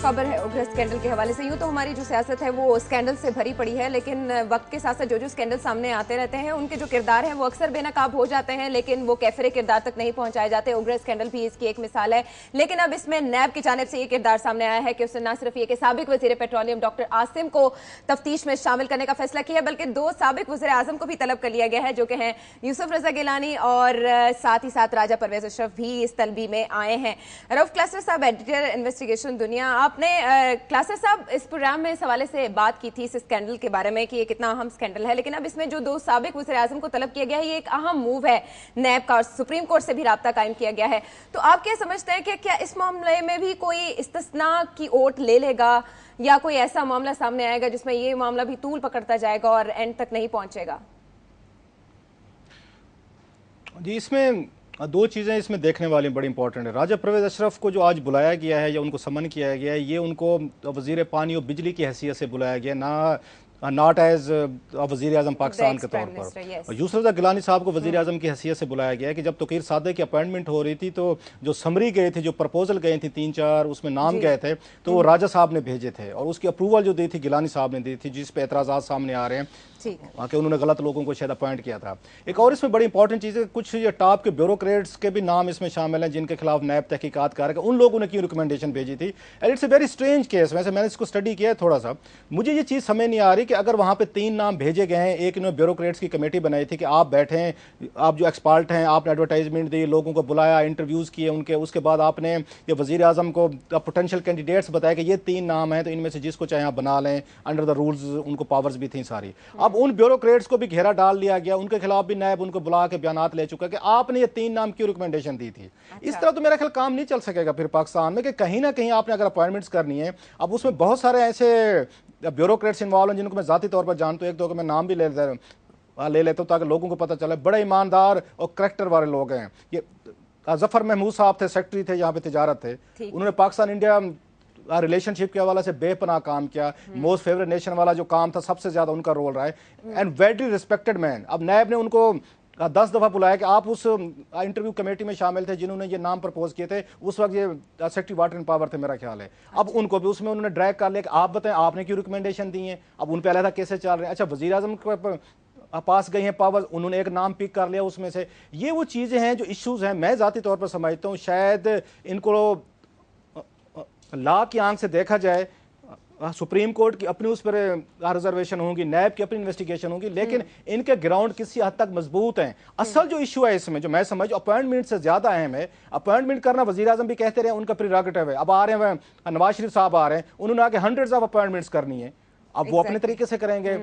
खबर है उग्र स्कैंडल के हवाले से। यूं तो हमारी जो सियासत है वो स्कैंडल से भरी पड़ी है, लेकिन वक्त के साथ साथ जो स्कैंडल सामने आते रहते हैं उनके जो किरदार हैं वो अक्सर बेनकाब हो जाते हैं, लेकिन वो कैफरे किरदार तक नहीं पहुंचाए जाते। उग्र स्कैंडल भी इसकी एक मिसाल है। लेकिन अब इसमें नैब की जानिब से ये किरदार सामने आया है कि उसने न सिर्फ ये कि साबिक वजीर पेट्रोलियम डॉक्टर आसिम को तफ्तीश में शामिल करने का फैसला किया, बल्कि दो साबिक वज़ीर आज़म को भी तलब कर लिया गया है, जो कि हैं यूसुफ रज़ा गिलानी और साथ ही साथ राजा परवेज़ अशरफ भी इस तलबी में आए हैं। रऊफ क्लासर साहब, एडिटर इन्वेस्टिगेशन दुनिया, आपने क्लासर साहब इस प्रोग्राम में इस हवाले से बात की थी इस स्कैंडल के बारे में कि ये कितना अहम स्कैंडल है। लेकिन अब इसमें जो दो साबिक वज़ीर आज़म को तलब किया गया है, ये एक अहम मूव है नैब का और सुप्रीम कोर्ट से भी राब्ता कायम किया गया है। तो आप क्या समझते हैं कि क्या इस मामले में भी कोई इस्तिस्ना की ओट ले लेगा, या कोई ऐसा मामला सामने आएगा जिसमें ये मामला भी तूल पकड़ता जाएगा और एंड तक नहीं पहुंचेगा? जी, इसमें दो चीज़ें इसमें देखने वाली बड़ी इंपॉर्टेंट है। राजा परवेज़ अशरफ को जो आज बुलाया गया है या उनको समन किया गया है, ये उनको वज़ीर पानी और बिजली की हैसियत से बुलाया गया, ना नॉट एज वज़ीर आज़म पाकिस्तान के तौर पर। और यूसुफ रज़ा गिलानी साहब को वज़ीर आज़म की हैसियत से बुलाया गया है कि जब तोकीर सादक की अपॉइंटमेंट हो रही थी तो जो समरी गए थे, जो प्रपोजल गए थे 3-4, उसमें नाम गए थे, तो वो राजा साहब ने भेजे थे और उसकी अप्रूवल जो दी थी गिलानी साहब ने दी थी, जिस पे एतराज़ात सामने आ रहे हैं कि उन्होंने गलत लोगों को शायद अपॉइंट किया था। एक और इसमें बड़ी इंपॉर्टेंट चीज़ है, कुछ ये टॉप के ब्यूरोक्रेट्स के भी नाम इसमें शामिल हैं जिनके खिलाफ नैब तहकीकात कर रहा है, उन लोगों ने क्यों रिकमेंडेशन भेजी थी। And it's a very strange case. वैसे मैंने इसको स्टडी किया है थोड़ा सा, मुझे ये चीज़ समझ नहीं आ रही कि अगर वहाँ पे 3 नाम भेजे गए हैं, एक इन्होंने ब्यूरोक्रेट्स की कमेटी बनाई थी कि आप बैठें, आप जो एक्सपर्ट हैं, आपने एडवर्टाइजमेंट दी, लोगों को बुलाया, इंटरव्यूज़ किए उनके, उसके बाद आपने ये वज़ीर आज़म को पोटेंशियल कैंडिडेट्स बताया कि ये 3 नाम हैं, तो इनमें से जिसको चाहे आप बना लें, अंडर द रूल्स उनको पावर्स भी थी सारी। अब उन ब्यूरोक्रेट्स को भी घेरा डाल लिया गया, उनके खिलाफ भी नैब उनको बुला के बयानात ले चुका कि आपने ये 3 नाम क्यों रिकमेंडेशन दी थी। इस तरह तो मेरा ख्याल काम नहीं चल सकेगा फिर पाकिस्तान में, कि कहीं ना कहीं आपने अगर अपॉइंटमेंट्स करनी है, अब उसमें बहुत सारे ऐसे ब्यूरोक्रेट्स इन्वॉल्व हैं जिनको मैं जाती तौर पर जानता हूँ, एक दो को मैं नाम भी ले लेता हूँ ताकि लोगों को पता चले, बड़े ईमानदार और करैक्टर वाले लोग हैं। ये जफर महमूद साहब थे, सेक्रेटरी थे, यहाँ पे तिजारत थे, उन्होंने पाकिस्तान इंडिया रिलेशनशिप के हवाले से बेपनाह काम किया। मोस्ट फेवरेट नेशन वाला जो काम था, सबसे ज्यादा उनका रोल रहा है, एंड वेरी रिस्पेक्टेड मैन। अब नैब ने उनको 10 दफ़ा बुलाया कि आप उस इंटरव्यू कमेटी में शामिल थे जिन्होंने ये नाम प्रपोज किए थे, उस वक्त ये सेक्रेटरी वाटर एंड पावर थे मेरा ख्याल है। अब उनको भी उसमें उन्होंने ड्रैग कर लिया कि आप बताएं आपने क्यों रिकमेंडेशन दी है। अब उन पर अलहदा केसेस चल रहे हैं। अच्छा, वज़ीर आज़म के पास गई हैं पावर, उन्होंने एक नाम पिक कर लिया उसमें से। ये वो चीज़ें हैं जो इश्यूज़ हैं, मैं ज़ाती तौर पर समझता हूँ शायद इनको लॉ की आंख से देखा जाए, सुप्रीम कोर्ट की अपनी उस पर रिजर्वेशन होंगी, नैब की अपनी इन्वेस्टिगेशन होगी, लेकिन इनके ग्राउंड किसी हद तक मजबूत हैं। असल जो इशू है इसमें, जो मैं समझ अपॉइंटमेंट से ज्यादा अहम है, अपॉइंटमेंट करना वज़ीर आज़म भी कहते रहे उनका प्रीरोगेटिव है। अब आ रहे हैं नवाज शरीफ साहब आ रहे हैं, उन्होंने आके हंड्रेड्स ऑफ अपॉइंटमेंट्स करनी है। अब वो अपने तरीके से करेंगे।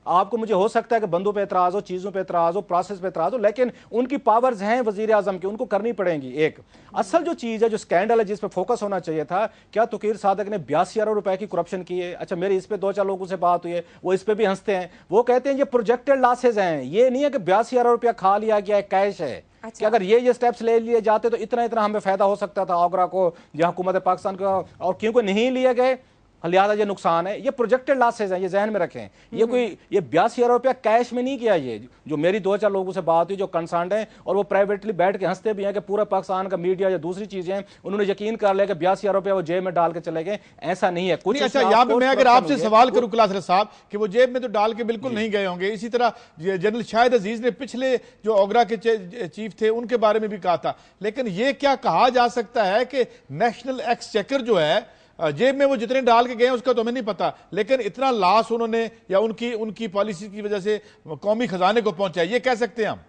आपको मुझे हो सकता है कि बंदों पे एतराज हो, चीज़ों पे एतराज हो, प्रोसेस पे एतराज हो, लेकिन उनकी पावर्स हैं वज़ीर आज़म की, उनको करनी पड़ेंगी। एक असल जो चीज़ है, जो स्कैंडल है, जिस पे फोकस होना चाहिए था, क्या तोकीर सादक ने 82 अरब रुपए की करप्शन की है। अच्छा, मेरी इस पे 2-4 लोगों से बात हुई है, वो इस पे भी हंसते हैं, वो कहते हैं ये प्रोजेक्टेड लॉसेज हैं, ये नहीं है कि 82 अरब रुपया खा लिया गया है, कैश है। अच्छा। कि अगर ये स्टेप्स ले लिए जाते तो इतना इतना हमें फायदा हो सकता था आगरा को या हुकूमत पाकिस्तान को, और क्योंकि नहीं लिए गए लिहाजा ये नुकसान है, ये प्रोजेक्टेड लॉसेज हैं, ये जहन में रखें। ये कोई ये 82 अरब रुपया कैश में नहीं किया। ये जो मेरी 2-4 लोगों से बात हुई जो कंसर्न है, और वो प्राइवेटली बैठ के हंसते भी हैं कि पूरा पाकिस्तान का मीडिया या दूसरी चीजें हैं, उन्होंने यकीन कर लिया कि 82 अरब रुपया वो जेब में डाल के चले गए। ऐसा नहीं है कुछ। अच्छा, यहाँ पे मैं अगर आपसे सवाल करूं कुलासर साहब कि वो जेब में तो डाल के बिल्कुल नहीं गए होंगे। इसी तरह जनरल शाहिद अजीज ने पिछले जो ओगरा के चीफ थे उनके बारे में भी कहा था, लेकिन ये क्या कहा जा सकता है कि नेशनल एक्सचेकर जो है जेब में वो जितने डाल के गए उसका तो हमें नहीं पता, लेकिन इतना लॉस उन्होंने या उनकी पॉलिसी की वजह से कौमी खजाने को पहुंचा, ये कह सकते हैं हम?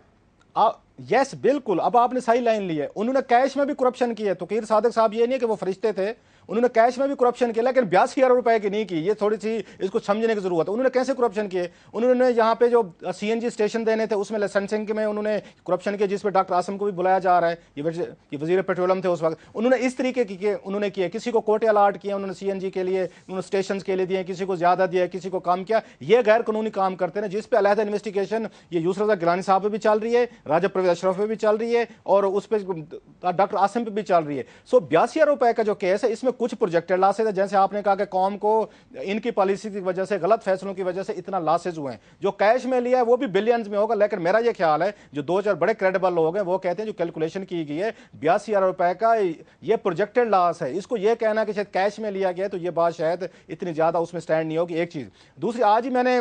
यस बिल्कुल। अब आपने सही लाइन ली है। उन्होंने कैश में भी करप्शन किया। तौकीर सादिक साहब ये नहीं है कि वो फरिश्ते थे, उन्होंने कैश में भी करप्शन किया, लेकिन 82 अरब रुपए की नहीं की। ये थोड़ी सी इसको समझने की जरूरत है। उन्होंने कैसे करप्शन किए? उन्होंने यहाँ पे जो सीएनजी स्टेशन देने थे उसमें लाइसेंसिंग में उन्होंने करप्शन किया, जिसमें डॉक्टर आसम को भी बुलाया जा रहा है। ये वजीर पेट्रोलियम थे उस वक्त। उन्होंने इस तरीके की उन्होंने किया, किसी को कोटे अलाट किया उन्होंने सीएनजी के लिए, उन्होंने स्टेशन के लिए दिए, किसी को ज्यादा दिया, किसी को कम किया। ये गैर कानूनी काम करते हैं, जिस पे अलहदा इन्वेस्टिगेशन ये यूसुफ रज़ा गिलानी साहब पे भी चल रही है, राजा परवेज अशरफ पे भी चल रही है, और उस पर डॉक्टर आसिम पे भी चल रही है। सो 82 अरब रुपए का जो केस है, इसमें कुछ प्रोजेक्टेड लॉसेज है। जैसे आपने कहा कि कौम को इनकी पॉलिसी की वजह से, गलत फैसलों की वजह से इतना लॉसेज हुए हैं। जो कैश में लिया है वो भी बिलियंस में होगा, लेकिन मेरा ये ख्याल है जो 2-4 बड़े क्रेडिबल लोग हैं वो कहते हैं जो कैलकुलेशन की गई है 82 अरब रुपए का ये प्रोजेक्टेड लॉस है। इसको ये कहना कि शायद कैश में लिया गया तो ये बात शायद इतनी ज्यादा उसमें स्टैंड नहीं होगी। एक चीज। दूसरी, आज ही मैंने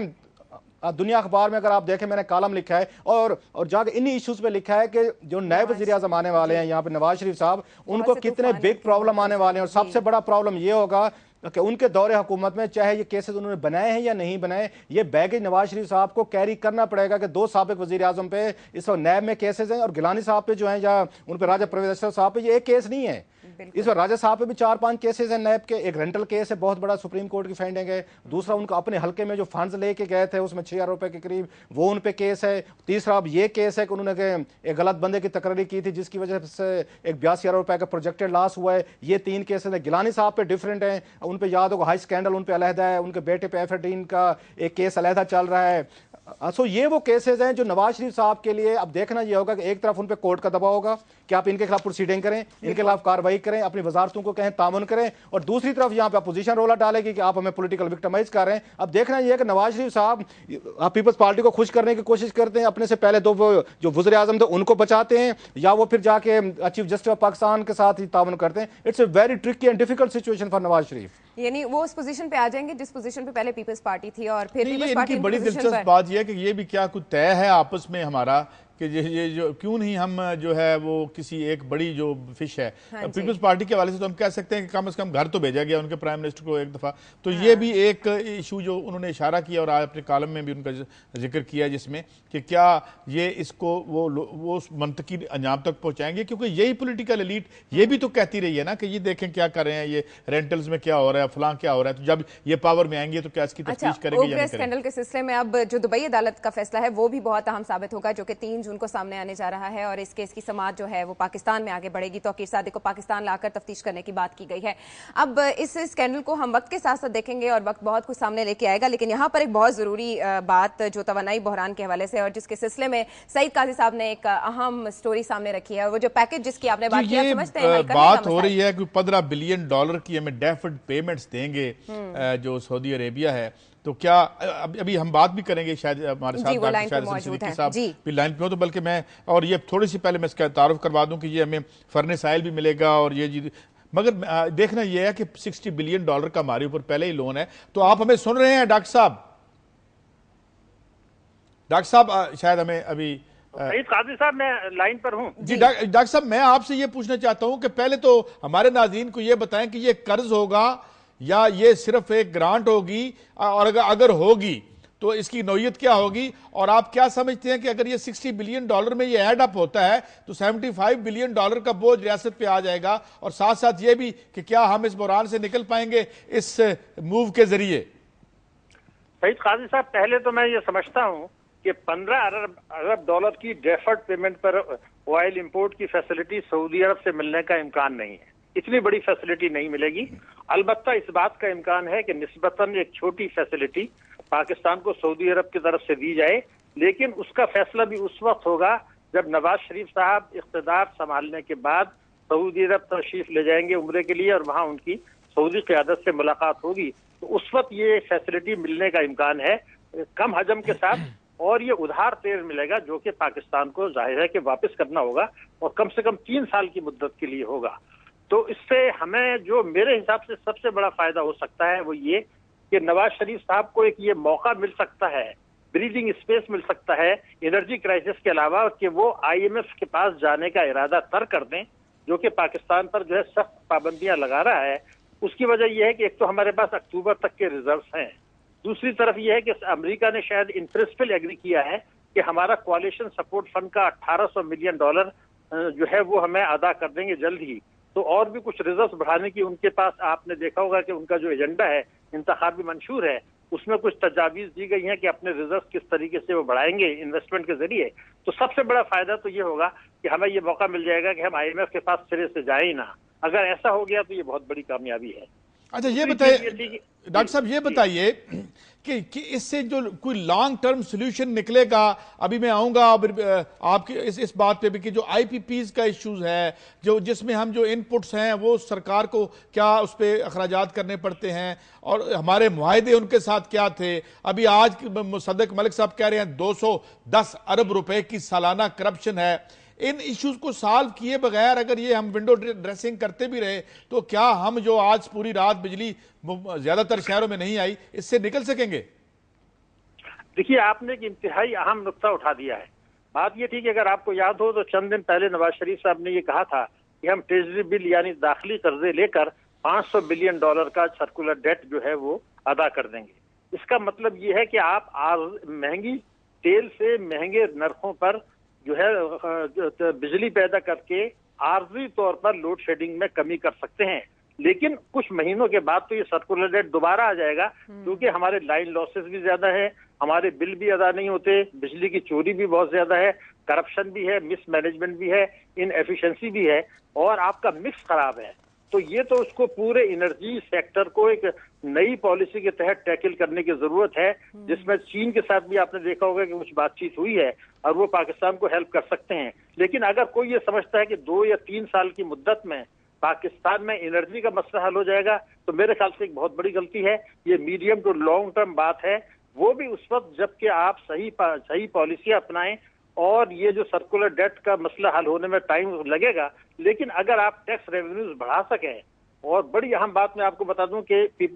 दुनिया अखबार में अगर आप देखें मैंने कॉलम लिखा है और जाके इन्हीं इश्यूज पे लिखा है कि जो नए वज़ीर आज़म आने वाले हैं यहाँ पे नवाज शरीफ साहब, उनको कितने बिग प्रॉब्लम आने वाले हैं। और सबसे बड़ा प्रॉब्लम ये होगा कि उनके दौरे हुकूमत में चाहे ये केसेस उन्होंने बनाए हैं या नहीं बनाए, ये बैगेज नवाज शरीफ साहब को कैरी करना पड़ेगा कि 2 साबिक वज़ीर आज़म पे इस वक्त नैब में केसेस हैं और गिलानी साहब पे जो हैं या उन पर राजा परवेज अशरफ साहब पे ये एक केस नहीं है। इस बार राजा साहब पे भी 4-5 केसेस हैं नैब के। एक रेंटल केस है बहुत बड़ा, सुप्रीम कोर्ट की फाइंडिंग है। दूसरा, उनका अपने हल्के में जो फंड्स लेके गए थे उसमें 6 अरब रुपए के करीब, वो उन पे केस है। तीसरा, अब ये केस है कि उन्होंने एक गलत बंदे की तकरीर की थी जिसकी वजह से एक 82 अरब रुपए का प्रोजेक्टेड लॉस हुआ है। ये 3 केसेस है। गिलानी साहब पे डिफरेंट है, उन पे याद होगा हाई स्कैंडल उन पे अलहदा है, उनके बेटे पे F18 का एक केस अलहदा चल रहा है। सो ये वो केसेस हैं जो नवाज शरीफ साहब के लिए अब देखना ये होगा कि एक तरफ उन पे कोर्ट का दबाव होगा कि आप इनके खिलाफ प्रोसीडिंग करें, इनके खिलाफ कार्रवाई करें, अपनी वजारतों को कहें तामुन करें, और दूसरी तरफ यहाँ पे अपोजिशन रोला डालेगी कि आप हमें पॉलिटिकल विक्टिमाइज कर रहे हैं। अब देखना यह है कि नवाज शरीफ साहब पीपल्स पार्टी को खुश करने की कोशिश करते हैं, अपने से पहले 2 जो वज़ीर आज़म थे उनको बचाते हैं, या वो फिर जाके चीफ जस्टिस ऑफ पाकिस्तान के साथ ही तामुन करते हैं। It's a very tricky and difficult situation for Nawaz Sharif. यानी वो उस पोजीशन पे आ जाएंगे जिस पोजीशन पे पहले पीपल्स पार्टी थी, और फिर ये इनकी बड़ी दिलचस्प बात यह है कि ये भी क्या कुछ तय है आपस में हमारा कि ये जो क्यों नहीं हम जो है वो किसी एक बड़ी जो फिश है पीपल्स पार्टी के हवाले से तो हम कह सकते हैं कि कम से कम घर तो भेजा गया उनके प्राइम मिनिस्टर को एक दफ़ा। तो ये भी एक इशू जो उन्होंने इशारा किया और आज अपने कॉलम में भी उनका जिक्र किया जिसमें कि क्या ये इसको वो उस मंतकी अंजाम तक पहुंचाएंगे, क्योंकि यही पॉलिटिकल एलीट ये भी तो कहती रही है ना कि ये देखें क्या कर रहे हैं, ये रेंटल्स में क्या हो रहा है, फलां क्या हो रहा है। तो जब ये पावर में आएंगे तो क्या इसकी तफ्तीश करेंगे या नहीं स्कैंडल के सिलसिले में अब जो दुबई अदालत का फैसला है वो भी बहुत अहम साबित होगा, जो कि 3 जून को सामने आने जा रहा है, और इस केस की समाअत जो है वो पाकिस्तान में आगे बढ़ेगी। तौकीर सादिक को पाकिस्तान लाकर तफ्तीश करने की बात की गई है। अब इस स्कैंडल को हम वक्त के साथ साथ देखेंगे और वक्त बहुत कुछ सामने लेके आएगा, लेकिन यहाँ पर एक बहुत जरूरी बात जो तवानाई बहरान के हवाले से और जिसके सिलसिले में सईद काजी साहब ने एक अहम स्टोरी सामने रखी है, वो जो पैकेज जिसकी आपने बात किया, समझते हैं बात हो रही है कि $15 बिलियन की हमें डेफर्ड पेमेंट्स देंगे जो सऊदी अरेबिया है। तो क्या अभी हम बात भी करेंगे, शायद हमारे साथ डॉक्टर सिद्दीकी साहब भी लाइन पे हो, तो बल्कि मैं और ये थोड़ी सी पहले मैं इसका तारुफ करवा दूं कि ये हमें फर्नेस ऑयल भी मिलेगा और ये मगर देखना ये है कि $60 बिलियन का हमारे ऊपर पहले ही लोन है। तो आप हमें सुन रहे हैं डॉक्टर साहब? शायद हमें अभी काजी साहब मैं लाइन पर हूं जी। डॉक्टर साहब मैं आपसे ये पूछना चाहता हूं कि पहले तो हमारे नाज़रीन को ये बताएं कि ये कर्ज होगा या ये सिर्फ एक ग्रांट होगी, और अगर होगी तो इसकी नौयत क्या होगी, और आप क्या समझते हैं कि अगर ये $60 बिलियन में ये ऐड अप होता है तो $75 बिलियन का बोझ रियासत पे आ जाएगा, और साथ साथ ये भी कि क्या हम इस बहरान से निकल पाएंगे इस मूव के जरिए? सईद काजी साहब, पहले तो मैं ये समझता हूं कि 15 अरब डॉलर की डेफर्ड पेमेंट पर ऑयल इंपोर्ट की फैसिलिटी सऊदी अरब से मिलने का इम्कान नहीं है। इतनी बड़ी फैसिलिटी नहीं मिलेगी। अलबत्ता इस बात का इम्कान है कि निस्बतन एक छोटी फैसिलिटी पाकिस्तान को सऊदी अरब की तरफ से दी जाए, लेकिन उसका फैसला भी उस वक्त होगा जब नवाज शरीफ साहब इख्तिदार संभालने के बाद सऊदी अरब तशरीफ ले जाएंगे उम्रे के लिए, और वहां उनकी सऊदी क़यादत से मुलाकात होगी तो उस वक्त ये फैसिलिटी मिलने का इम्कान है कम हजम के साथ, और ये उधार तेल मिलेगा जो कि पाकिस्तान को जाहिर है कि वापस करना होगा और कम से कम 3 साल की मुद्दत के लिए होगा। तो इससे हमें जो मेरे हिसाब से सबसे बड़ा फायदा हो सकता है वो ये कि नवाज शरीफ साहब को एक ये मौका मिल सकता है, ब्रीदिंग स्पेस मिल सकता है एनर्जी क्राइसिस के अलावा, कि वो IMF के पास जाने का इरादा तर कर दें, जो कि पाकिस्तान पर जो है सख्त पाबंदियां लगा रहा है। उसकी वजह यह है कि एक तो हमारे पास अक्टूबर तक के रिजर्व्स हैं, दूसरी तरफ यह है कि अमेरिका ने शायद इन प्रिंसिपल एग्री किया है कि हमारा कोalition सपोर्ट फंड का $1800 मिलियन जो है वो हमें अदा कर देंगे जल्द ही। तो और भी कुछ रिजर्व्स बढ़ाने की उनके पास, आपने देखा होगा कि उनका जो एजेंडा है इंतखाबी मंशूर है, उसमें कुछ तजावीज दी गई हैं कि अपने रिजर्व किस तरीके से वो बढ़ाएंगे इन्वेस्टमेंट के जरिए। तो सबसे बड़ा फायदा तो ये होगा कि हमें ये मौका मिल जाएगा कि हम IMF के पास सिरे से जाए ही ना। अगर ऐसा हो गया तो ये बहुत बड़ी कामयाबी है। अच्छा ये बताइए डॉक्टर साहब, ये बताइए कि इससे जो कोई लॉन्ग टर्म सोल्यूशन निकलेगा। अभी मैं आऊंगा आपकी इस बात पे भी कि जो IPPs का इश्यूज है, जो जिसमें हम जो इनपुट्स हैं वो सरकार को क्या उस पर अखराजात करने पड़ते हैं और हमारे मुआहदे उनके साथ क्या थे। अभी आज मुसद्दक मलिक साहब कह रहे हैं 210 अरब रुपए की सालाना करप्शन है। इन इश्यूज को सॉल्व किए बगैर अगर ये हम विंडो ड्रेसिंग करते भी रहे तो क्या हम जो आज पूरी रात बिजली ज्यादातर शहरों में नहीं आई, इससे निकल सकेंगे? देखिए, आपने एक इंतहाई अहम नुक्ता उठा दिया है। बात ये थी कि अगर आपको याद हो तो चंद दिन पहले नवाज शरीफ साहब ने ये कहा था कि हम ट्रेजरी बिल यानी दाखिली कर्जे लेकर $500 बिलियन का सर्कुलर डेट जो है वो अदा कर देंगे। इसका मतलब ये है कि आप महंगी तेल से महंगे नरखों पर जो है बिजली पैदा करके आर्जी तौर पर लोड शेडिंग में कमी कर सकते हैं। लेकिन कुछ महीनों के बाद तो ये सर्कुलर डेट दोबारा आ जाएगा, क्योंकि हमारे लाइन लॉसेस भी ज्यादा है, हमारे बिल भी अदा नहीं होते, बिजली की चोरी भी बहुत ज्यादा है, करप्शन भी है, मिसमैनेजमेंट भी है, इनएफिशिएंसी भी है और आपका मिक्स खराब है। तो ये तो उसको पूरे एनर्जी सेक्टर को एक नई पॉलिसी के तहत टैकल करने की जरूरत है, जिसमें चीन के साथ भी आपने देखा होगा कि कुछ बातचीत हुई है और वो पाकिस्तान को हेल्प कर सकते हैं। लेकिन अगर कोई ये समझता है कि 2 या 3 साल की मुद्दत में पाकिस्तान में एनर्जी का मसला हल हो जाएगा, तो मेरे ख्याल से एक बहुत बड़ी गलती है। ये मीडियम टू लॉन्ग टर्म बात है, वो भी उस वक्त जबकि आप सही पॉलिसी अपनाएं और ये जो सर्कुलर डेट का मसला हल होने में टाइम लगेगा। लेकिन अगर आप टैक्स रेवेन्यूज बढ़ा सकें, और बड़ी अहम बात मैं आपको बता दूं कि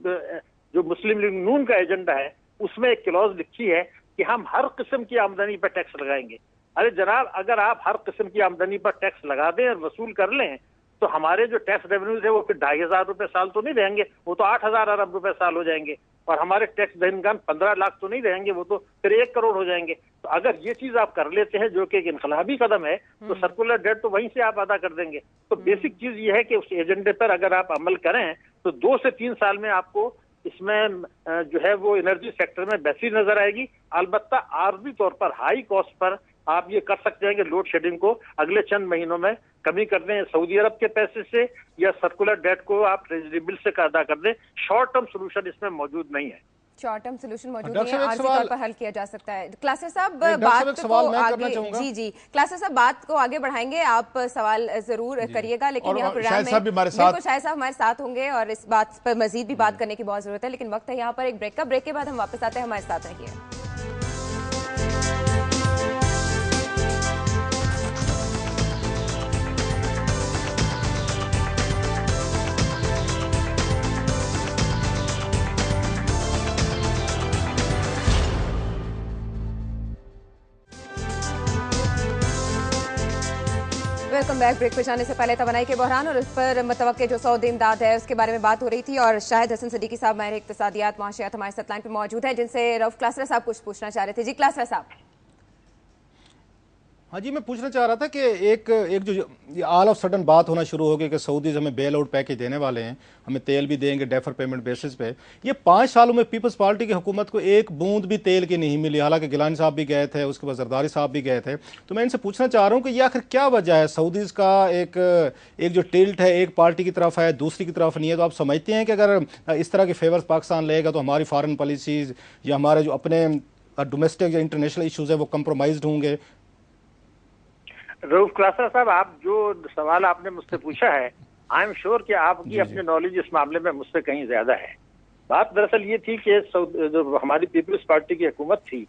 जो मुस्लिम लीग नून का एजेंडा है उसमें एक क्लॉज लिखी है कि हम हर किस्म की आमदनी पर टैक्स लगाएंगे। अरे जनाब, अगर आप हर किस्म की आमदनी पर टैक्स लगा दें और वसूल कर लें तो हमारे जो टैक्स रेवेन्यूज है वो फिर 2500 रुपए साल तो नहीं रहेंगे, वो तो 8000 अरब रुपए साल हो जाएंगे। और हमारे टैक्स देनदार 15 लाख तो नहीं रहेंगे, वो तो फिर 1 करोड़ हो जाएंगे। तो अगर ये चीज आप कर लेते हैं जो कि एक इनकलाबी कदम है, तो सर्कुलर डेट तो वहीं से आप अदा कर देंगे। तो बेसिक चीज ये है कि उस एजेंडे पर अगर आप अमल करें तो 2 से 3 साल में आपको इसमें जो है वो एनर्जी सेक्टर में बेहतरी नजर आएगी। अलबत्ता आर्जी तौर पर हाई कॉस्ट पर आप ये कर सकते हैं कि लोड शेडिंग को अगले चंद महीनों में कमी कर दें सऊदी अरब के पैसे से, या सर्कुलर डेट को आप ट्रेजरी बिल से अदा कर दें। शॉर्ट टर्म सोल्यूशन इसमें मौजूद नहीं है। शॉर्ट टर्म सोल्यूशन मौजूद नहीं है, आर्जी तौर पर हल किया जा सकता है। क्लासर साहब बात को आगे जी क्लासर साहब बात को आगे बढ़ाएंगे, आप सवाल जरूर करिएगा। लेकिन यहाँ प्रोग्राम में बिल्कुल शायद साहब हमारे साथ होंगे और इस बात पर मजीद भी बात करने की बहुत जरूरत है। लेकिन वक्त है यहाँ पर एक ब्रेक का। ब्रेक के बाद हम वापस आते हैं, हमारे साथ रहिए। Welcome back. ब्रेक पे जाने से पहले तवानाई के बहरान और इस पर मतवक्के जो सऊदी इमदाद है उसके बारे में बात हो रही थी और शाहिद हसन सिद्दीकी साहब माहिर इक्तिसादियात मुआशियात हमारे साथ लाइन पे मौजूद हैं, जिनसे रऊफ क्लासरा साहब कुछ पूछना चाह रहे थे। जी क्लासरा साहब। हाँ जी, मैं पूछना चाह रहा था कि एक जो ऑल ऑफ सडन बात होना शुरू हो गई कि सऊदीज हमें बेल आउट पैकेज देने वाले हैं, हमें तेल भी देंगे डेफर पेमेंट बेसिस पे। ये 5 सालों में पीपल्स पार्टी की हुकूमत को एक बूंद भी तेल की नहीं मिली, हालांकि गिलानी साहब भी गए थे, उसके बाद जरदारी साहब भी गए थे। तो मैं इनसे पूछना चाह रहा हूँ कि ये आखिर क्या वजह है, सऊदीज का एक जो टिल्ट है एक पार्टी की तरफ है दूसरी की तरफ नहीं है। तो आप समझते हैं कि अगर इस तरह के फेवर्स पाकिस्तान लेगा तो हमारी फॉरेन पॉलिसीज या हमारे जो अपने डोमेस्टिक या इंटरनेशनल इशूज़ है वो कंप्रोमाइज्ड होंगे? रऊफ क्लासर साहब, आप जो सवाल आपने मुझसे पूछा है आई एम श्योर कि आपकी अपनी नॉलेज इस मामले में मुझसे कहीं ज्यादा है। बात दरअसल ये थी कि जो हमारी पीपल्स पार्टी की हुकूमत थी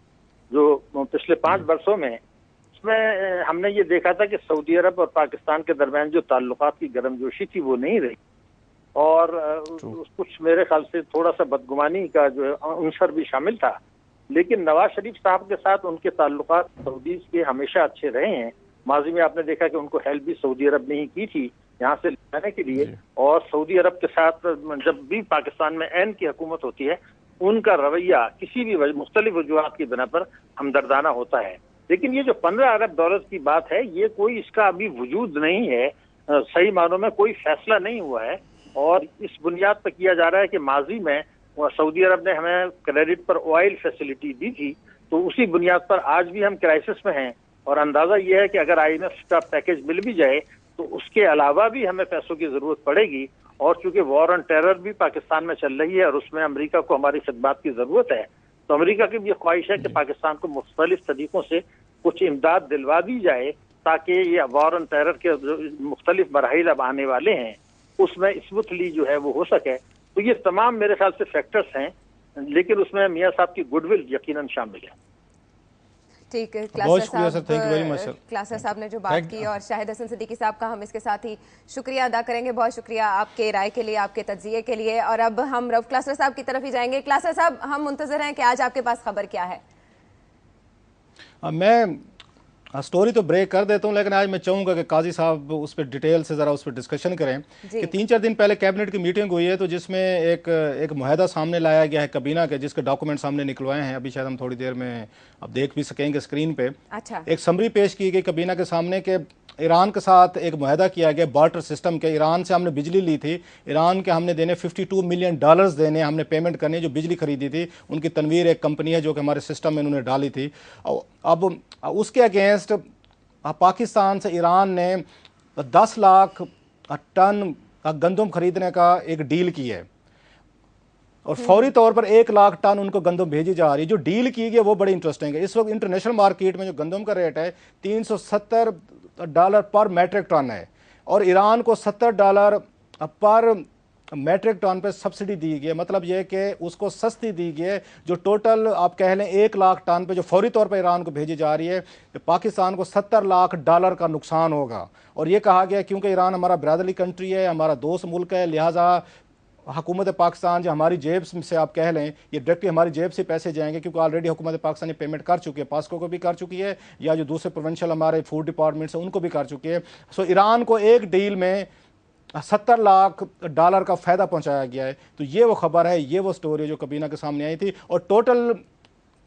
जो पिछले 5 वर्षों में, उसमें हमने ये देखा था कि सऊदी अरब और पाकिस्तान के दरमियान जो ताल्लुकात की गर्मजोशी थी वो नहीं रही, और कुछ मेरे ख्याल से थोड़ा सा बदगुमानी का जो अंसर भी शामिल था। लेकिन नवाज शरीफ साहब के साथ उनके ताल्लुकात सऊदीज के हमेशा अच्छे रहे हैं। माजी में आपने देखा कि उनको हेल्प भी सऊदी अरब ने ही की थी यहाँ से लाने के लिए, और सऊदी अरब के साथ जब भी पाकिस्तान में ऐन की हुकूमत होती है उनका रवैया किसी भी मुख्तलिफ वजूहात की बिना पर हमदर्दाना होता है। लेकिन ये जो 15 अरब डॉलर की बात है, ये कोई इसका अभी वजूद नहीं है, सही मानों में कोई फैसला नहीं हुआ है, और इस बुनियाद पर किया जा रहा है कि माजी में सऊदी अरब ने हमें क्रेडिट पर ऑयल फैसिलिटी दी थी, तो उसी बुनियाद पर आज भी हम क्राइसिस में हैं, और अंदाजा ये है कि अगर IMF का पैकेज मिल भी जाए तो उसके अलावा भी हमें पैसों की जरूरत पड़ेगी। और चूंकि वॉर ऑन टेरर भी पाकिस्तान में चल रही है और उसमें अमेरिका को हमारी खिदमत की जरूरत है, तो अमेरिका की भी ख्वाहिश है कि पाकिस्तान को मुख्तलिफ तरीकों से कुछ इमदाद दिलवा दी जाए, ताकि ये वॉर ऑन टेरर के जो मुख्तलिफ मराहिल अब आने वाले हैं उसमें स्मूथली जो है वो हो सके। तो ये तमाम मेरे ख्याल से फैक्टर्स हैं, लेकिन उसमें मियाँ साहब की गुडविल यकीनन शामिल है। ठीक है, बहुत शुक्रिया sir, thank you very much sir. क्लासर साहब ने जो बात की, और शाहिद हसन सिद्दीकी साहब का हम इसके साथ ही शुक्रिया अदा करेंगे। बहुत शुक्रिया आपके राय के लिए, आपके तज्जिए के लिए। और अब हम रव क्लासर साहब की तरफ ही जाएंगे। क्लासर साहब, हम मुंतजर हैं कि आज आपके पास खबर क्या है? मैं स्टोरी तो ब्रेक कर देता हूँ, लेकिन आज मैं चाहूँगा कि काजी साहब उस पर डिटेल से ज़रा उस पर डिस्कशन करें कि 3-4 दिन पहले कैबिनेट की मीटिंग हुई है, तो जिसमें एक मुआहदा सामने लाया गया है काबीना के, जिसके डॉक्यूमेंट सामने निकलवाए हैं। अभी शायद हम थोड़ी देर में अब देख भी सकेंगे स्क्रीन पे। अच्छा। एक समरी पेश की गई काबीना के सामने के ईरान के साथ एक मुआहदा किया गया बार्टर सिस्टम के। ईरान से हमने बिजली ली थी, ईरान के हमने देने $52 मिलियन देने, हमने पेमेंट करनी जो बिजली खरीदी थी। उनकी तनवीर एक कंपनी है जो कि हमारे सिस्टम में उन्होंने डाली थी। अब उसके अगेंस्ट पाकिस्तान से ईरान ने 10 लाख टन गंदम खरीदने का एक डील की है, और फौरी तौर पर 1 लाख टन उनको गंदम भेजी जा रही है। जो डील की गई है वो बड़ी इंटरेस्टिंग है। इस वक्त इंटरनेशनल मार्केट में जो गंदम का रेट है $370 पर मैट्रिक टन है, और ईरान को $70 पर मैट्रिक टन पे सब्सिडी दी गई है। मतलब यह कि उसको सस्ती दी गई है। जो टोटल आप कह लें 1 लाख टन पे जो फौरी तौर पे ईरान को भेजी जा रही है, तो पाकिस्तान को $70 लाख का नुकसान होगा। और ये कहा गया क्योंकि ईरान हमारा ब्रदरली कंट्री है, हमारा दोस्त मुल्क है, लिहाजा हुकूमत पाकिस्तान जो हमारी जेब से आप कह लें, ये डायरेक्टली हमारी जेब से पैसे जाएंगे, क्योंकि ऑलरेडी हुकूमत पाकिस्तान ने पेमेंट कर चुकी है, पास्को को भी कर चुकी है, या जो दूसरे प्रोविंशियल हमारे फूड डिपार्टमेंट्स हैं उनको भी कर चुकी है। सो ईरान को एक डील में $70 लाख का फ़ायदा पहुंचाया गया है। तो ये वो खबर है, ये वो स्टोरी जो काबीना के सामने आई थी। और टोटल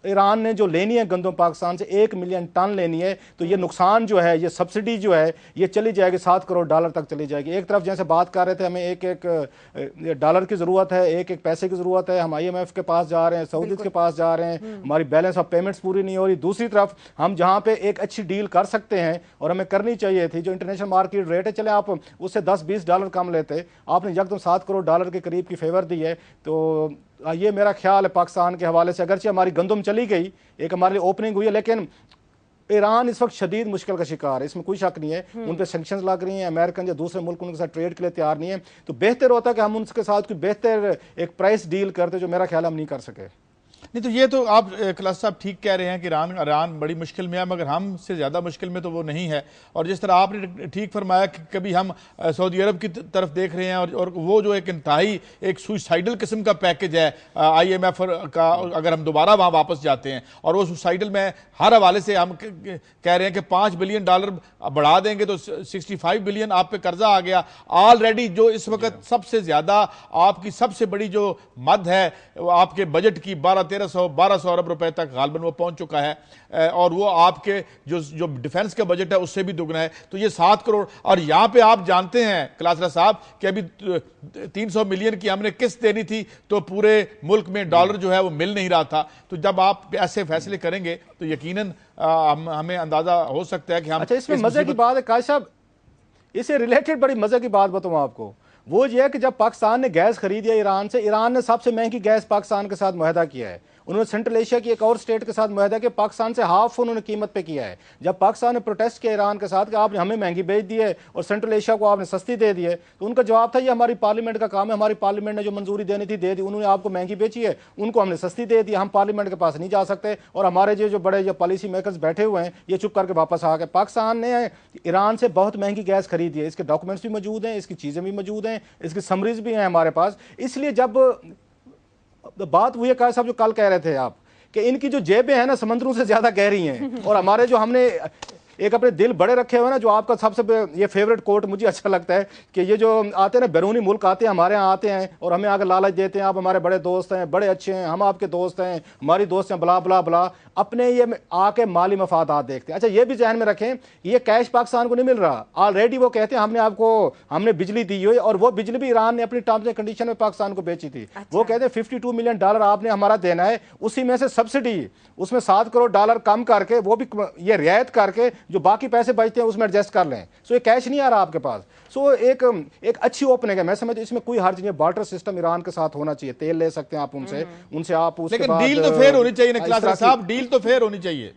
ईरान ने जो लेनी है गंदम पाकिस्तान से 1 मिलियन टन लेनी है, तो ये नुकसान जो है, ये सब्सिडी जो है, ये चली जाएगी $7 करोड़ तक चली जाएगी। एक तरफ जैसे बात कर रहे थे हमें एक डॉलर की ज़रूरत है, एक पैसे की ज़रूरत है, हम IMF के पास जा रहे हैं, सऊदी के पास जा रहे हैं, हमारी बैलेंस ऑफ पेमेंट्स पूरी नहीं हो रही। दूसरी तरफ हम जहाँ पे एक अच्छी डील कर सकते हैं और हमें करनी चाहिए थी, जो इंटरनेशनल मार्केट रेट है, चले आप उससे $10-20 कम लेते, आपने यकदम $7 करोड़ के करीब की फेवर दी है। तो ये मेरा ख्याल है पाकिस्तान के हवाले से, अगरचे हमारी गंदम चली गई, एक हमारे लिए ओपनिंग हुई है, लेकिन ईरान इस वक्त शदीद मुश्किल का शिकार है, इसमें कोई शक नहीं है। उन पर सैंक्शंस लग रही हैं, अमेरिकन या दूसरे मुल्क उनके साथ ट्रेड के लिए तैयार नहीं है। तो बेहतर होता कि हम उनके साथ कोई बेहतर एक प्राइस डील करते, जो मेरा ख्याल हम नहीं कर सके। नहीं तो ये तो आप क्लास साहब ठीक कह रहे हैं कि ईरान बड़ी मुश्किल में है, मगर हमसे ज़्यादा मुश्किल में तो वो नहीं है। और जिस तरह आपने ठीक फरमाया कि कभी हम सऊदी अरब की तरफ देख रहे हैं, और वो जो एक इंतहाई एक सुसाइडल किस्म का पैकेज है IMF का, अगर हम दोबारा वहाँ वापस जाते हैं, और वो सुसाइडल में हर हवाले से हम कह रहे हैं कि $5 बिलियन बढ़ा देंगे तो 65 बिलियन आप पे कर्जा आ गया ऑलरेडी। जो इस वक्त सबसे ज़्यादा आपकी सबसे बड़ी जो मद है आपके बजट की 1200 अरब रुपए तक गालबन वो पहुंच चुका है, और वो आपके जो डिफेंस का बजट है उससे भी दुगना है। तो ये 7 करोड़, और यहां पे आप जानते हैं क्लासरा साहब कि अभी 300 मिलियन की हमने किस्त देनी थी, तो पूरे मुल्क में डॉलर जो है वो मिल नहीं रहा था। तो जब आप ऐसे फैसले करेंगे तो यकीनन हमें अंदाजा हो सकता है कि हम। अच्छा, इसमें मजे की बात है काश साहब, इससे रिलेटेड बड़ी मजे की बात बताऊं आपको, वो ये है कि जब पाकिस्तान ने गैस खरीदी है ईरान से, ईरान ने सबसे महंगी गैस पाकिस्तान के साथ मुआहदा किया है, उन्होंने सेंट्रल एशिया की एक और स्टेट के साथ मुआहदा कि पाकिस्तान से हाफ उन्होंने कीमत पे किया है। जब पाकिस्तान ने प्रोटेस्ट किया ईरान के साथ कि आपने हमें महंगी बेच दी है और सेंट्रल एशिया को आपने सस्ती दे दी है, तो उनका जवाब था ये हमारी पार्लियामेंट का काम है, हमारी पार्लियामेंट ने जो मंजूरी देनी थी दे दी, उन्होंने आपको महंगी बेची है, उनको हमने सस्ती दे दी, हम पार्लियामेंट के पास नहीं जा सकते और हमारे जो बड़े जो पॉलिसी मेकर्स बैठे हुए हैं ये चुप करके वापस आ गए। पाकिस्तान ने ईरान से बहुत महंगी गैस खरीदी है, इसके डॉक्यूमेंट्स भी मौजूद हैं, इसकी चीज़ें भी मौजूद हैं, इसकी समरीज भी हैं हमारे पास। इसलिए जब बात हुई है कायद साहब जो कल कह रहे थे आप कि इनकी जो जेबें हैं ना समंदरों से ज़्यादा गहरी हैं और हमारे जो हमने एक अपने दिल बड़े रखे हुए ना, जो आपका सबसे ये फेवरेट कोट मुझे अच्छा लगता है कि ये जो आते हैं ना बैरूनी मुल्क आते हैं हमारे यहाँ आते हैं और हमें आगे लालच देते हैं, आप हमारे बड़े दोस्त हैं, बड़े अच्छे हैं, हम आपके दोस्त हैं, हमारी दोस्त हैं, बला बला बला, अपने ये आके माली मफादात देखते हैं। अच्छा ये भी ध्यान में रखें ये कैश पाकिस्तान को नहीं मिल रहा, ऑलरेडी वो कहते हैं हमने बिजली दी हुई और वो बिजली भी ईरान ने अपनी टर्म्स एंड कंडीशन में पाकिस्तान को बेची थी। अच्छा। वो कहते हैं $52 मिलियन आपने हमारा देना है, उसी में से सब्सिडी उसमें $7 करोड़ कम करके वो भी ये रियायत करके जो बाकी पैसे बचते हैं उसमें एडजस्ट कर लें। सो ये कैश नहीं आ रहा आपके पास। सो एक अच्छी ओपनिंग है, मैं समझती हूँ इसमें कोई हर्ज नहीं है। बार्टर सिस्टम ईरान के साथ होना चाहिए, तेल ले सकते हैं आप उनसे आप उसके बाद लेकिन डील तो फेयर होनी चाहिए ना साहब, डील तो फेयर होनी चाहिए।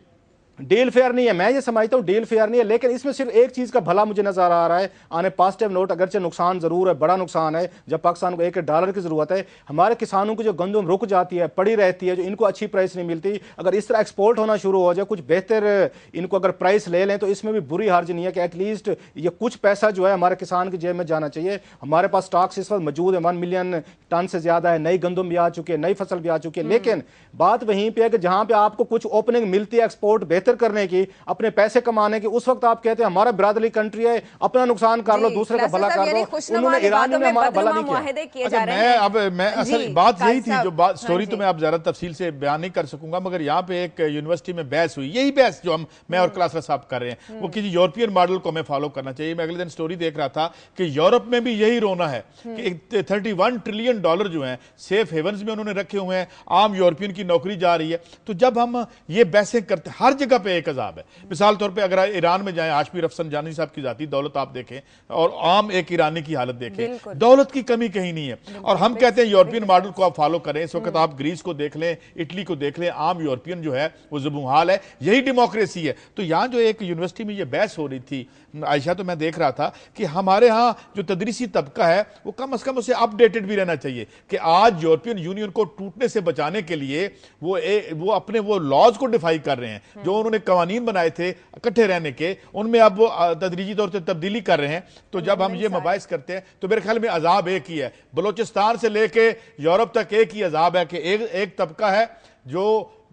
डील फेयर नहीं है, मैं ये समझता हूँ डील फेयर नहीं है, लेकिन इसमें सिर्फ एक चीज का भला मुझे नजर आ रहा है आने पॉजिटिव नोट, अगरचे नुकसान जरूर है, बड़ा नुकसान है। जब पाकिस्तान को $1 की जरूरत है, हमारे किसानों की जो गंदम रुक जाती है, पड़ी रहती है, जो इनको अच्छी प्राइस नहीं मिलती, अगर इस तरह एक्सपोर्ट होना शुरू हो जाए, कुछ बेहतर इनको अगर प्राइस ले लें तो इसमें भी बुरी हर्ज नहीं है कि एटलीस्ट ये कुछ पैसा जो है हमारे किसान की जेब में जाना चाहिए। हमारे पास स्टॉक्स इस वक्त मौजूद है, 1 मिलियन टन से ज्यादा है, नई गंदम भी आ चुकी है, नई फसल भी आ चुकी है। लेकिन बात वहीं पर है कि जहां पर आपको कुछ ओपनिंग मिलती है एक्सपोर्ट बेहतर करने की, अपने पैसे कमाने की, उस वक्त आप कहते हैं हमारा बिरादरी कंट्री है, अपना नुकसान कर लो, दूसरे का भला कर लो। उन्होंने ईरान में हमारा भला नहीं किया। मैं असल बात यही थी, जो बात स्टोरी तो मैं अब ज्यादा तफसील से बयान नहीं कर सकूंगा, मगर यहाँ पे एक यूनिवर्सिटी में बहस हुई, यही बहस जो मैं और क्लास साहब कर रहे हैं, वो किसी यूरोपियन मॉडल को हमें फॉलो करना चाहिए। मैं अगले दिन स्टोरी देख रहा था कि यूरोप में भी यही रोना है कि $31 ट्रिलियन जो है सेफ हेवंस में उन्होंने रखे हुए हैं, आम यूरोपियन की नौकरी जा रही है। तो जब हम ये बहसें करते, हर जगह पे एक अजाब है। मिसाल तौर पे अगर ईरान में जाएं, हाशमी रफसंजानी साहब की जाती दौलत आप देखें और आम एक ईरानी की हालत देखें, दौलत की कमी कहीं नहीं है। और हम कहते हैं यूरोपियन मॉडल को आप फॉलो करें। इस वक्त आप ग्रीस को देख लें, इटली को देख लें, आम यूरोपियन जो है वो ज़ुबूहाल है, यही डेमोक्रेसी है। तो यहाँ जो एक यूनिवर्सिटी में ये बहस हो रही थी आयशा, तो मैं देख रहा था कि हमारे यहाँ जो तदरीसी तबका है वो कम से कम उसे अपडेटेड भी रहना चाहिए कि आज यूरोपियन यूनियन को टूटने से बचाने के लिए वो अपने वो लॉज को डिफाई कर रहे हैं, जो उन्होंने कवानीन बनाए थे इकट्ठे रहने के, उनमें अब वो तदरीजी तौर पर तब्दीली कर रहे हैं। तो जब हम ये मबाइस करते हैं तो मेरे ख्याल में अजाब एक ही है, बलोचिस्तान से लेके यूरोप तक एक ही अजाब है कि एक तबका है जो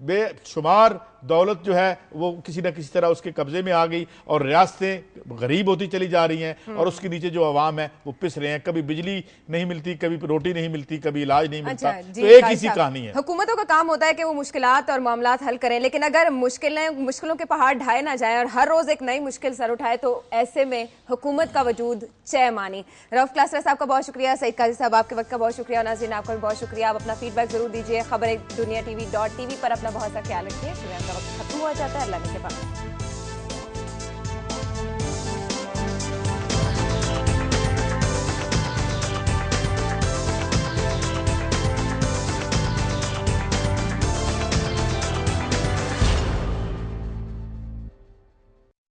बेशुमार दौलत जो है वो किसी न किसी तरह उसके कब्जे में आ गई और रियासतें गरीब होती चली जा रही हैं और उसके नीचे जो अवाम है वो पिस रहे हैं। कभी बिजली नहीं मिलती, कभी रोटी नहीं मिलती, कभी इलाज नहीं मिलता। तो एक ही सी कहानी है। हुकूमतों का काम होता है कि वो मुश्किलात और मामलात हल करें, लेकिन अगर मुश्किलों के पहाड़ ढाए ना जाए और हर रोज एक नई मुश्किल सर उठाए तो ऐसे में हुकूमत का वजूद चय मानी। रऊफ क्लासरा साहब का बहुत शुक्रिया, सईद काजी साहब आपके वक्त का बहुत शुक्रिया, नाज़रीन आपका भी बहुत शुक्रिया। आप अपना फीडबैक जरूर दीजिए। खबर दुनिया TV.tv पर अपना बहुत सा ख्याल रखिए। आपका वक्त खत्म हुआ जाता है, अल्लाह के बाद।